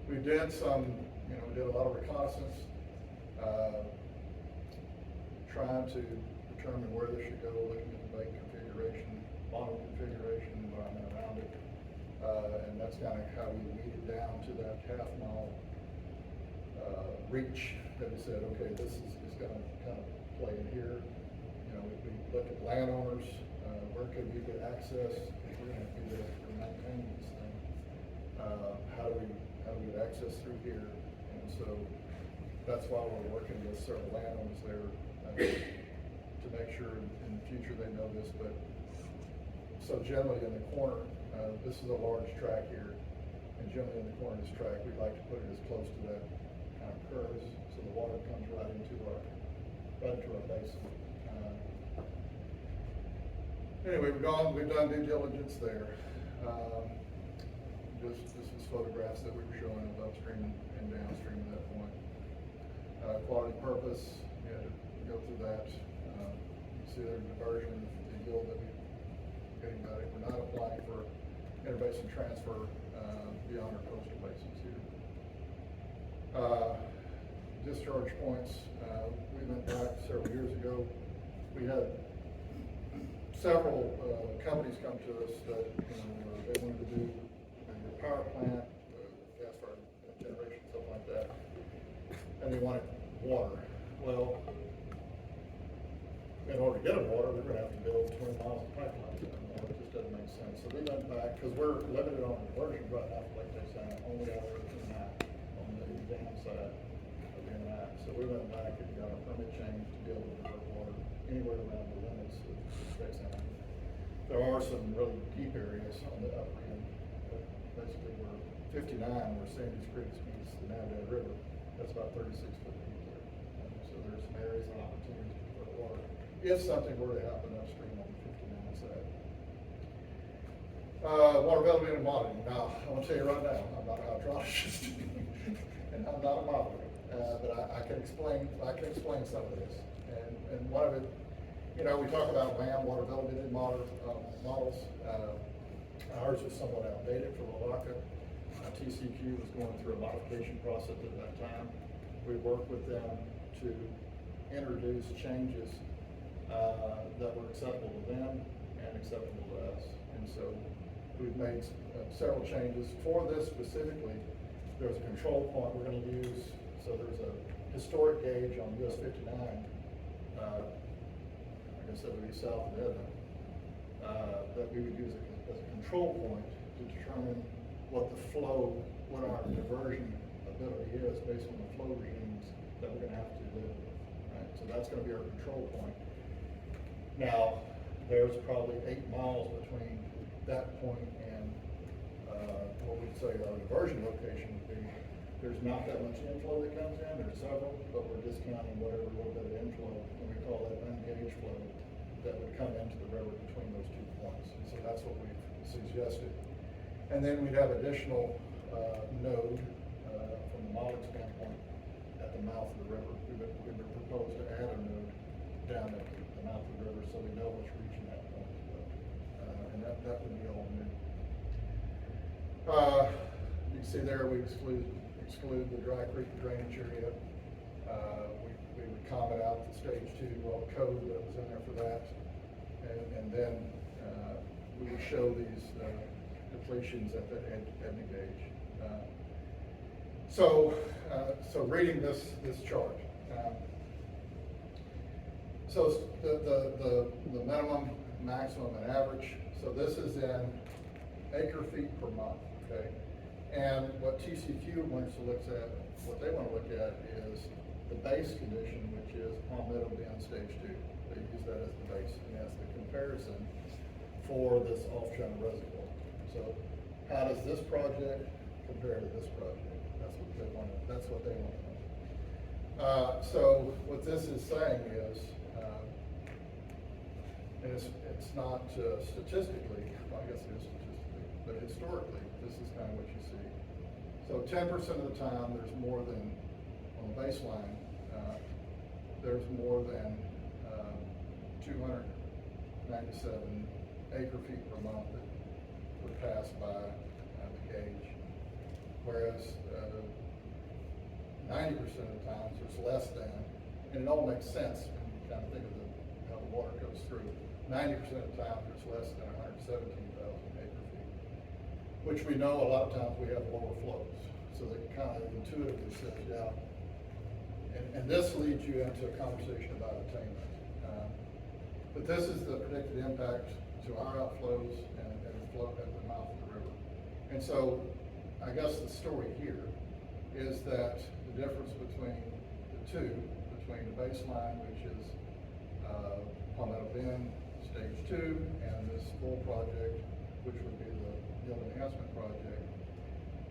We did some, you know, we did a lot of reconnaissance, trying to determine where this should go, looking at the bank configuration, bottom configuration, environment around it. And that's kind of how we weeded down to that half-mile reach that we said, okay, this is going to kind of play in here. You know, we looked at landowners, where could we get access? We're going to have to do this to maintain this thing. How do we get access through here? And so that's why we're working with several landowners there to make sure in the future they know this. But so generally in the corner, this is a large track here, and generally in the corner of this track, we'd like to put it as close to that kind of curves, so the water comes right into our basin. Anyway, we've done due diligence there. This is photographs that we were showing of upstream and downstream at that point. Quality purpose, we had to go through that. You see there's diversion, the yield that we're getting about it. We're not applying for interbasin transfer beyond our coastal basins here. Discharge points, we went back several years ago. We had several companies come to us that, you know, they wanted to do a power plant, gas-fired generation, stuff like that, and they wanted water. Well, in order to get them water, they're going to have to build 20 miles of pipeline. It just doesn't make sense. So we went back, because we're limited on conversion right now for Lake Texas, only out there on the dam side of the NI. So we went back and got a permit change to be able to divert water anywhere around the limits of Texas. There are some really deep areas on the upper end, basically where 59, where Sandy's Creek meets the Navidad River. That's about 36 foot deep there. So there's some areas of opportunity for water if something were to happen upstream on the 59 side. Water availability and monitoring. Now, I want to tell you right now about how hydraulics is doing. And and I'm not a modeler, but I can explain some of this. And one of it, you know, we talk about WAM, water availability models. Ours is somewhat outdated for Lavaca. TCQ was going through a modification process at that time. We worked with them to introduce changes that were acceptable to them and acceptable to us. And so we've made several changes. For this specifically, there's a control point we're going to use. So there's a historic gauge on US 59, I guess that would be south of Edna, that we would use as a control point to determine what the flow, what our diversion ability is based on the flow regimes that we're going to have to live with. Right? So that's going to be our control point. Now, there's probably 8 miles between that point and what we'd say our diversion location would be. There's not that much inflow that comes in, there's several, but we're discounting whatever little bit of inflow, and we call that ungauged flow, that would come into the river between those 2 points. And so that's what we've suggested. And then we'd have additional node from the modeling standpoint at the mouth of the river. We would propose to add a node down at the mouth of the river so we know which region that point is. And that would be all new. You can see there we exclude the Dry Creek drainage area. We would comment out the stage 2 well code that was in there for that. And then we would show these depletions at the Edna gauge. So reading this chart. So the minimum, maximum, and average. So this is in acre feet per month, okay? And what TCQ wants to look at, what they want to look at is the base condition, which is Palmetto Bend stage 2. They use that as the base, and that's the comparison for this off-channel reservoir. So how does this project compare to this project? That's what they want to know. So what this is saying is, and it's not statistically, well, I guess it is statistically, but historically, this is kind of what you see. So 10% of the time, there's more than, on the baseline, there's more than 297 acre feet per month that would pass by the gauge. Whereas 90% of the times, there's less than, and it all makes sense when you kind of think of how the water goes through. 90% of the time, there's less than 117,000 acre feet, which we know a lot of times we have lower flows. So that kind of intuitively says, yeah. And this leads you into a conversation about attainment. But this is the predicted impact to our outflows and the flow at the mouth of the river. And so I guess the story here is that the difference between the two, between the baseline, which is Palmetto Bend stage 2, and this full project, which would be the yield enhancement project,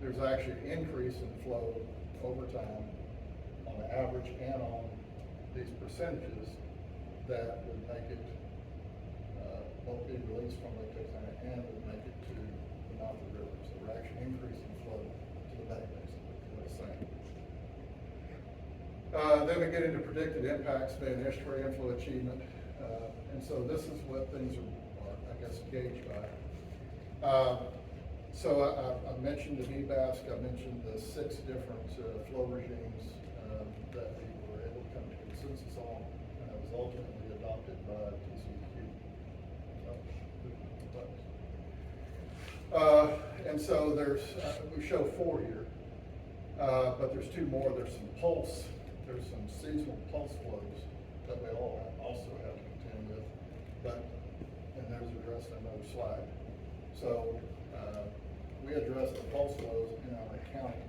there's actually an increase in flow over time on the average and on these percentages that would make it both be released from Lake Texana and would make it to the mouth of the river. So we're actually increasing flow to the bay, basically, is what it's saying. Then we get into predicted impacts, bay and estuary inflow achievement. And so this is what things are I guess, gauged by. So I mentioned the BBASC, I mentioned the 6 different flow regimes that we were able to come to consensus on, and it was ultimately adopted by TCQ. And so there's, we show 4 here, but there's 2 more. There's some seasonal pulse flows that we all also have to contend with, and there's addressed in another slide. So we address the pulse flows in our accounting.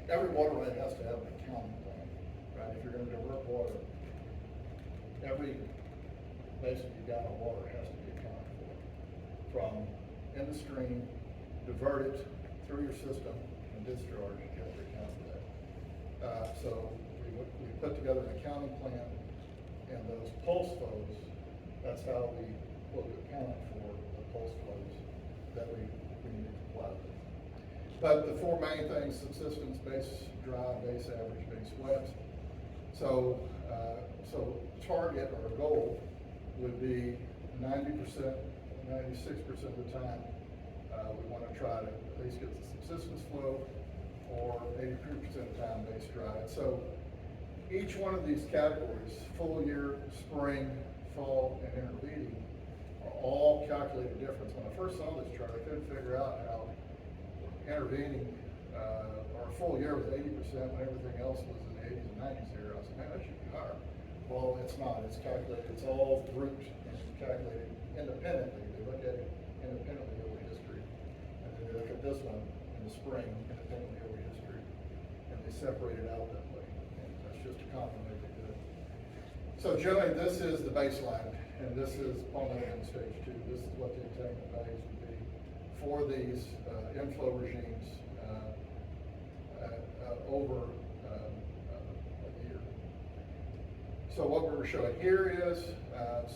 Every waterway has to have an accounting plan, right? If you're going to divert water, every basically gallon of water has to be accounted for. From in the stream, divert it through your system, and discharge, you have to account for that. So we put together an accounting plan, and those pulse flows, that's how we account for the pulse flows that we need to comply with. But the four main things: subsistence, base dry, base average, base wet. So, target or goal would be 90%, 96% of the time, we want to try to at least get the subsistence flow, or 83% of the time base dry. So each one of these categories, full year, spring, fall, and intervening, are all calculated difference. When I first saw this chart, I couldn't figure out how intervening, or full year was 80% when everything else was in the 80s and 90s here. I was like, man, that should be higher. Well, it's not. It's calculated. It's all grouped and calculated independently. They look at it independently over history, and then they look at this one in the spring independently over history, and they separate it out that way. And that's just a common way they do it. So generally, this is the baseline, and this is pulmonary in stage 2. This is what the attainment values would be for these inflow regimes over a year. So what we're showing here is,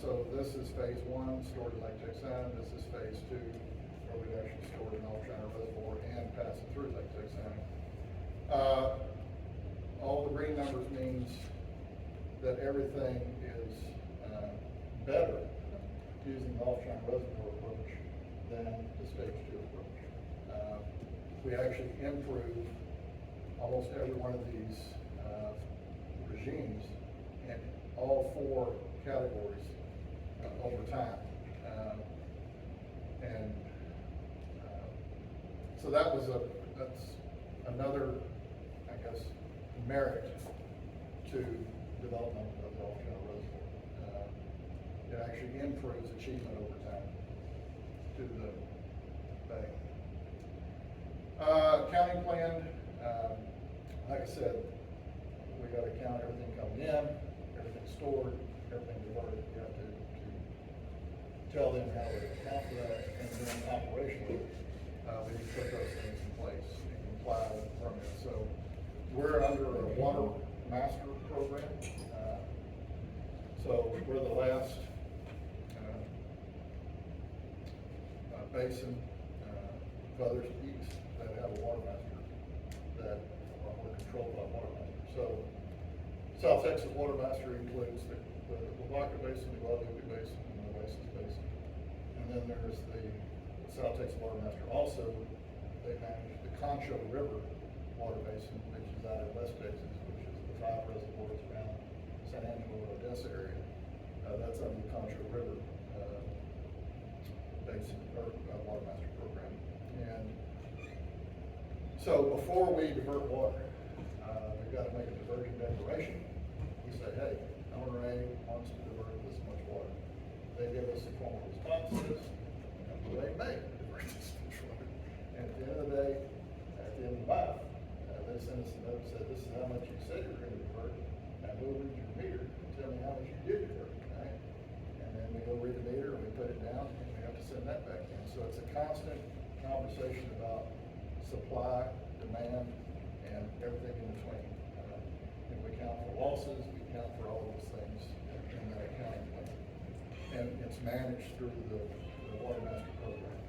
so this is phase 1, stored in Lake Texana. This is phase 2, where we actually stored in Alchina Reservoir and pass it through Lake Texana. All the green numbers means that everything is better using the Alchina Reservoir approach than the stage 2 approach. We actually improve almost every one of these regimes in all 4 categories over time. So that's another, I guess, merit to development of the Alchina Reservoir. It actually improves achievement over time to the bay. Counting plan, like I said, we got to count everything coming in, everything stored, everything diverted. You have to tell them how to account for that, and then operationally, we need to put those things in place and comply with the permit. So we're under a water master program. So we're the last basin others east that have a water master that are controlled by water master. So South Texas water master includes the Lavaca Basin, the Guadalupe Basin, and the Oasis Basin. And then there's the South Texas water master. Also, they manage the Concho River water basin, which is out of West Texas, which is the 5 reservoirs around San Angelo, Odessa area. That's under the Concho River basin or water master program. And so before we divert water, we've got to make a diversion declaration. We say, hey, LNRA wants to divert this much water. They give us a formal response to this, and they may divert this much water. And at the end of the day, at the end of the month, they send us a note and said, this is how much you said you were going to divert. Now go read your meter and tell me how much you did divert, right? And then we go read the meter and we put it down and we have to send that back in. So it's a constant conversation about supply, demand, and everything in between. And we account for losses, we account for all those things in that accounting plan. And it's managed through the water master program.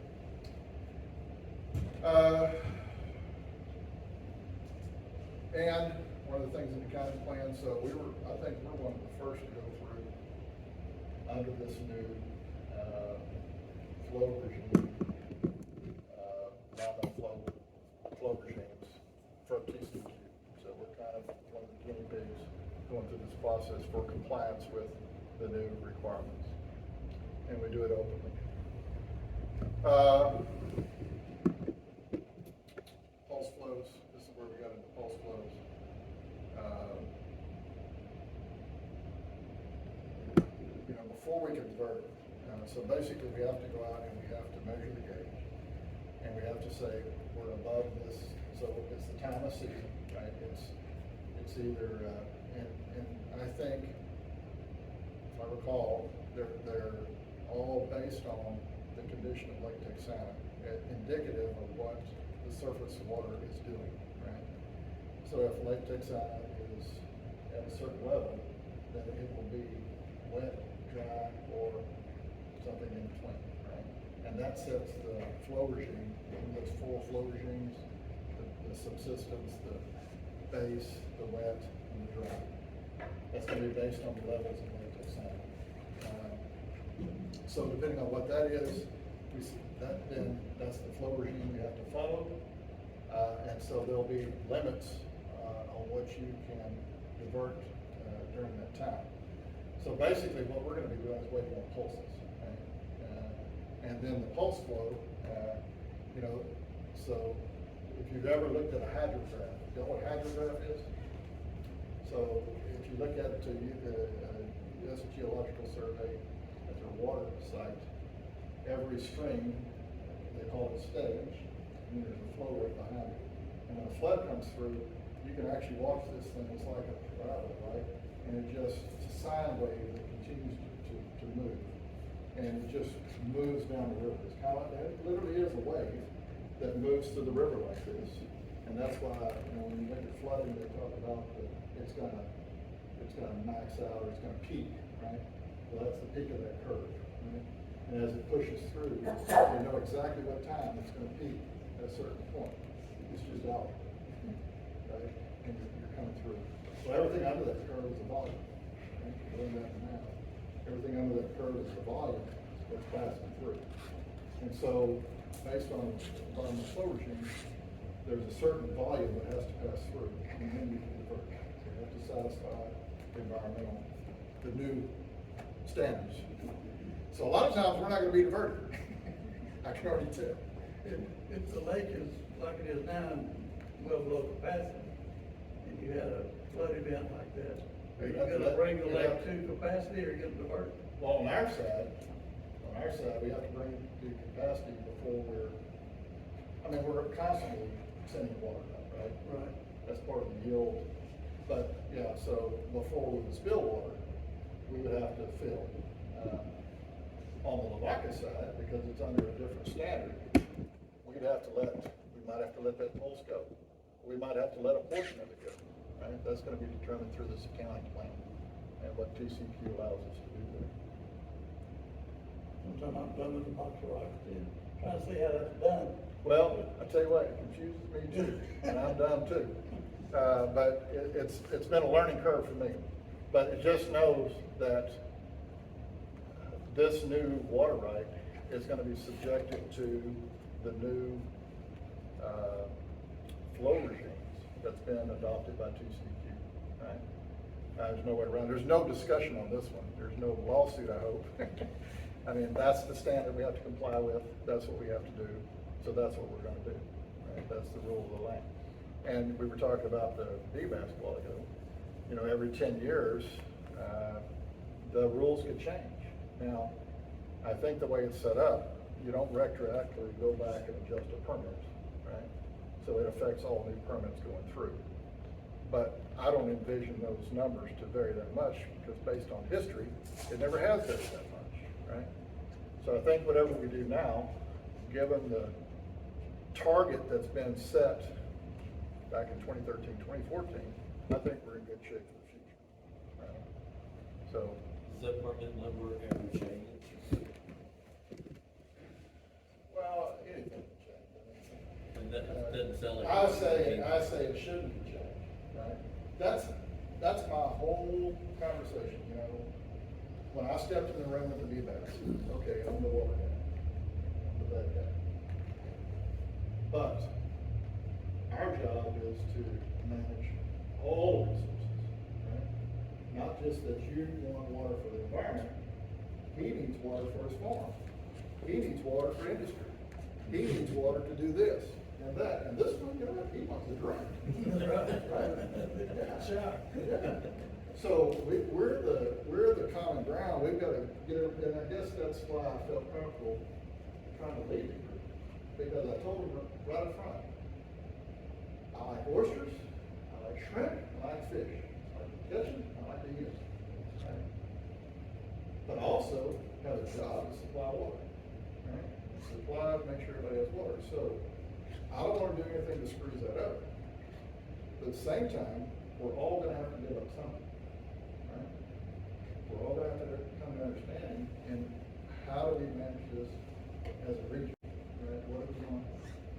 And one of the things in the accounting plan, so I think we're one of the first to go through under this new flow regime, flow regimes from TCQ. So we're kind of one of the guinea pigs going through this process for compliance with the new requirements. And we do it openly. Pulse flows, this is where we got into pulse flows. Before we convert, so basically we have to go out and we have to measure the gauge, and we have to say we're above this. So it's the time of season, right? It's either, and I think, if I recall, they're all based on the condition of Lake Texana, indicative of what the surface water is doing, right? So if Lake Texana is at a certain level, then it will be wet, dry, or something in between, right? And that sets the flow regime, those 4 flow regimes, the subsistence, the base, the wet, and the dry. That's gonna be based on the levels of latex sample. So depending on what that is, that's the flow regime we have to follow. And so there'll be limits on what you can divert during that time. So basically what we're gonna be doing is waiting on pulses. Right? And then the pulse flow, you know, so if you've ever looked at a hydrograph, you know what a hydrograph is? So if you look at U.S. Geological Survey at their water site, every stream, they call it a stage, and there's a flow right behind it. And when a flood comes through, you can actually watch this thing, it's like a rattle, right? And it's a sine wave that continues to move. And it just moves down the river. It's kind of, it literally is a wave that moves through the river like this. And that's why, you know, when you look at flooding, they talk about that it's gonna max out or it's gonna peak, right? Well, that's the peak of that curve, right? And as it pushes through, you know exactly what time it's gonna peak at a certain point. It's just out, right? And you're coming through. So everything under that curve is a volume, right? Going back now, everything under that curve is a volume that's passing through. And so, based on environmental flow regime, there's a certain volume that has to pass through, and then you can divert. You have to satisfy the new standards. So a lot of times, we're not gonna be diverted. I can already tell. If the lake is like it is now, and well below capacity, and you had a flood event like that, are you gonna bring the lake to capacity or are you gonna divert? Well, on our side, we have to bring it to capacity before we're constantly sending water up, right? Right. That's part of the yield. But, yeah, so before we would spill water, we would have to fill. On the Lavaca side, because it's under a different standard, we might have to let that pulse go. We might have to let a portion of it go, right? That's gonna be determined through this accounting plan and what TCQ allows us to do there. Sometimes I'm done with the box of rocks, then, trying to see how that's done. Well, I tell you what, it confuses me too, and I'm done too. But it's been a learning curve for me. But it just knows that this new water right is gonna be subjected to the new flow regimes that's been adopted by TCQ, right? There's no way around, there's no discussion on this one, there's no lawsuit, I hope. I mean, that's the standard we have to comply with, that's what we have to do, so that's what we're gonna do, right? That's the rule of the land. And we were talking about the BBASC a while ago. You know, every 10 years, the rules could change. Now, I think the way it's set up, you don't retroactively go back and adjust a permit, right? So it affects all new permits going through. But I don't envision those numbers to vary that much because based on history, it never has varied that much, right? So I think whatever we do now, given the target that's been set back in 2013, 2014, I think we're in good shape for the future. Right? So. Does that permit number ever change? Well, anything can change. And that doesn't sound like. I say it shouldn't be changed, right? That's my whole conversation, you know. When I stepped in the room with the BBASC, okay, I'm the water guy, I'm the bad guy. But our job is to manage all resources, right? Not just that you want water for the environment. He needs water for his farm. He needs water for industry. He needs water to do this and that. And this one, you know, he wants to drink. Right? Yeah. So we're the common ground. We've got to get it, and I guess that's why I felt comfortable trying to lead the group. Because I told them right up front, I like oysters, I like shrimp, I like fish. I like to catch them, I like to eat them. Right? But also have a job to supply water. Right? Supply, make sure everybody has water. So I don't want to do anything to screw that up. But at the same time, we're all going to have to give up something. Right? We're all going to have to come to understanding in how do we manage this as a region. Right? What do we want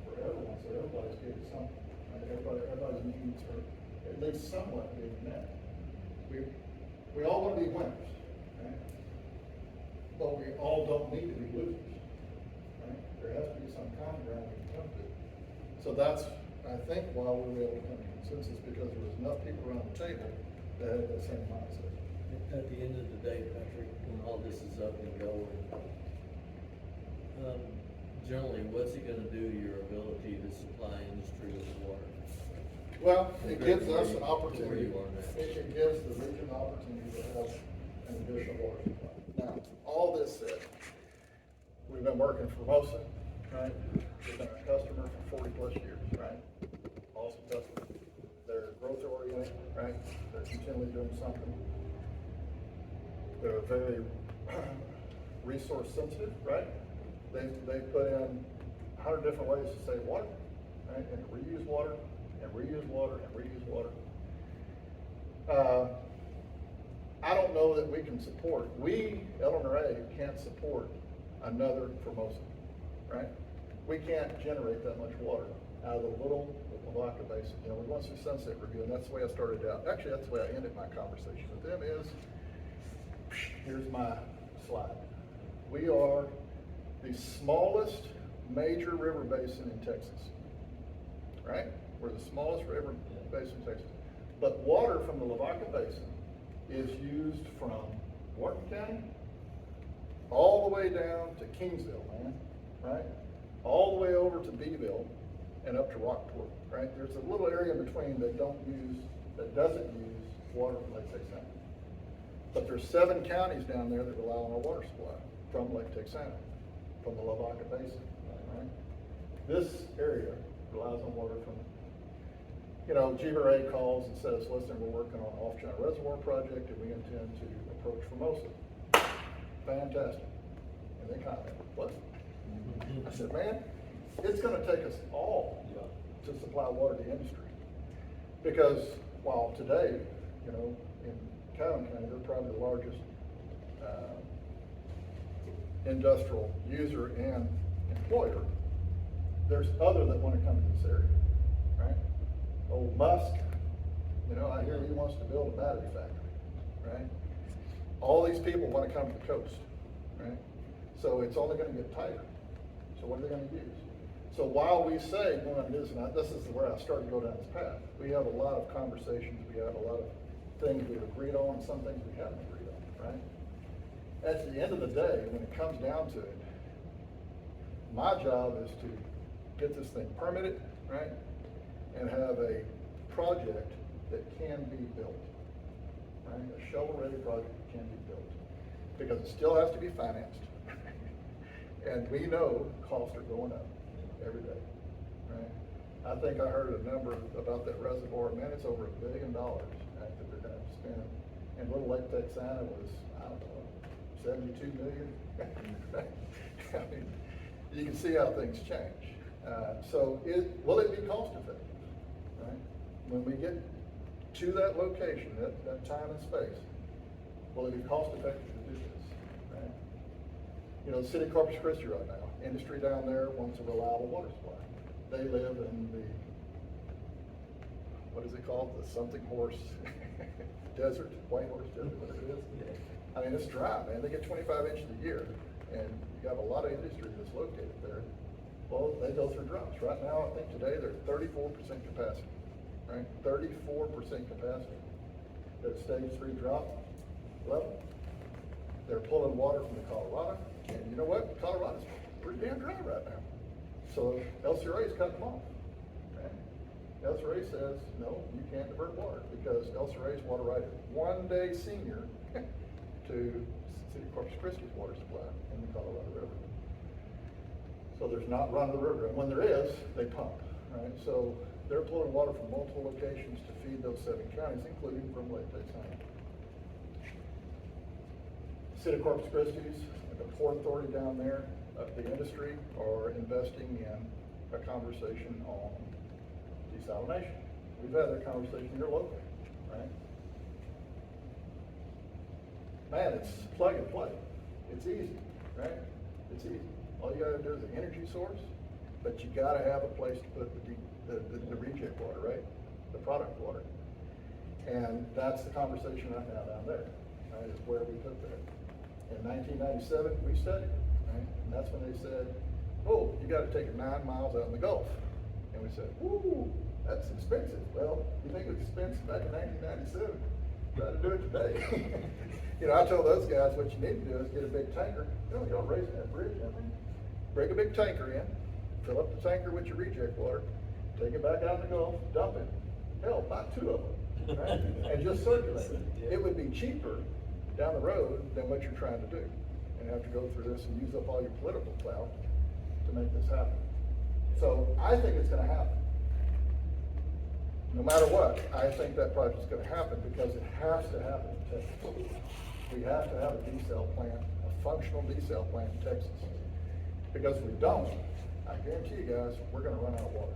for everyone? So everybody's getting something. Right? at least somewhat being met. We all want to be winners, right? But we all don't need to be losers, right? There has to be some common ground we can come to. So that's, I think, why we were able to come to consensus, because there was enough people around the table that had that same mindset. At the end of the day, Patrick, when all this is up and going, generally, what's it gonna do to your ability to supply industry with water? Well, it Compared gives to where us you- an to opportunity, where you are now. it gives the region an opportunity to have an additional water supply. Now, all this said, we've been working for Mosa, right? We've been a customer for 40+ years, right? Awesome customer. They're growth oriented, right? They're continually doing something. They're very resource sensitive, right? They put in 100 different ways to save water, right? And reuse water, and reuse water, and reuse water. I don't know that we can support, LNRA can't support another Formosa, right? We can't generate that much water out of the little Lavaca Basin. You know, we went through Sunset Review, and that's the way I started out. Actually, that's the way I ended my conversation with them is, here's my slide. We are the smallest major river basin in Texas, right? We're the smallest river basin in Texas. But water from the Lavaca Basin is used from Wharton County all the way down to Kingsville, man, right? All the way over to Beeville and up to Rockport, right? There's a little area in between that doesn't use water from Lake Texana. But there's 7 counties down there that rely on our water supply from Lake Texana, from the Lavaca Basin, right? This area relies on water from, you know, GBRA calls and says, listen, we're working on an off-China reservoir project and we intend to approach Formosa. Fantastic. And they comment, what? I said, man, it's gonna take us all to supply water to industry. Because while today, you know, in Calhoun County, they're probably the largest industrial user and employer, there's other that want to come to this area, right? Old Musk, you know, I hear he wants to build a battery factory, right? All these people want to come to the coast, right? So it's only going to get tighter. So what are they going to use? So while we say we're going to do this, and this is where I started to go down this path, we have a lot of conversations, we have a lot of things we've agreed on, and some things we haven't agreed on, right? At the end of the day, when it comes down to it, my job is to get this thing permitted, right? And have a project that can be built, right? A shovel-ready project that can be built. Because it still has to be financed. And we know costs are going up every day, right? I think I heard a number about that reservoir, man, it's over $1 billion, right, that they're gonna have to spend. And Little Lake Texana was, I don't know, 72 million. I mean, you can see how things change. So will it be cost effective, right? When we get to that location, that time and space, will it be cost effective to do this, right? You know, the city of Corpus Christi right now, industry down there wants a reliable water supply. They live in the, what is it called? The something horse desert, white horse desert, whatever it is. I mean, it's dry, man. They get 25 inches a year, and you have a lot of industry that's located there. Well, they go through droughts. Right now, I think today they're 34% capacity, right? 34% capacity. They're at stage 3 drought level. They're pulling water from the Colorado, and you know what? Colorado's pretty damn dry right now. So LCRA's cutting them off, right? LCRA says, no, you can't divert water because LCRA's water right is 1 day senior to City of Corpus Christi's water supply in the Colorado River. So there's not run of the river, and when there is, they pump, right? So they're pulling water from multiple locations to feed those 7 counties, including from Lake Texana. City of Corpus Christi's, the Port Authority down there, the industry are investing in a conversation on desalination. We've had that conversation here locally, right? Man, it's plug and play. It's easy, right? It's easy. All you gotta do is an energy source, but you gotta have a place to put the reject water, right? The product water. And that's the conversation right now down there, right, is where we put that. In 1997, we studied, right, and that's when they said, oh, you gotta take it 9 miles out in the Gulf. And we said, woo, that's expensive. Well, you think it was expensive back in 1997? Try to do it today. You know, I told those guys, what you need to do is get a big tanker. You know, you're raising that bridge, I mean, bring a big tanker in, fill up the tanker with your reject water, take it back out in the Gulf, dump it. Hell, buy 2 of them, right? And just circulate it. It would be cheaper down the road than what you're trying to do. And have to go through this and use up all your political clout to make this happen. So I think it's gonna happen. No matter what, I think that project's gonna happen because it has to happen in Texas. We have to have a desal plant, a functional desal plant in Texas. Because if we don't, I guarantee you guys, we're gonna run out of water.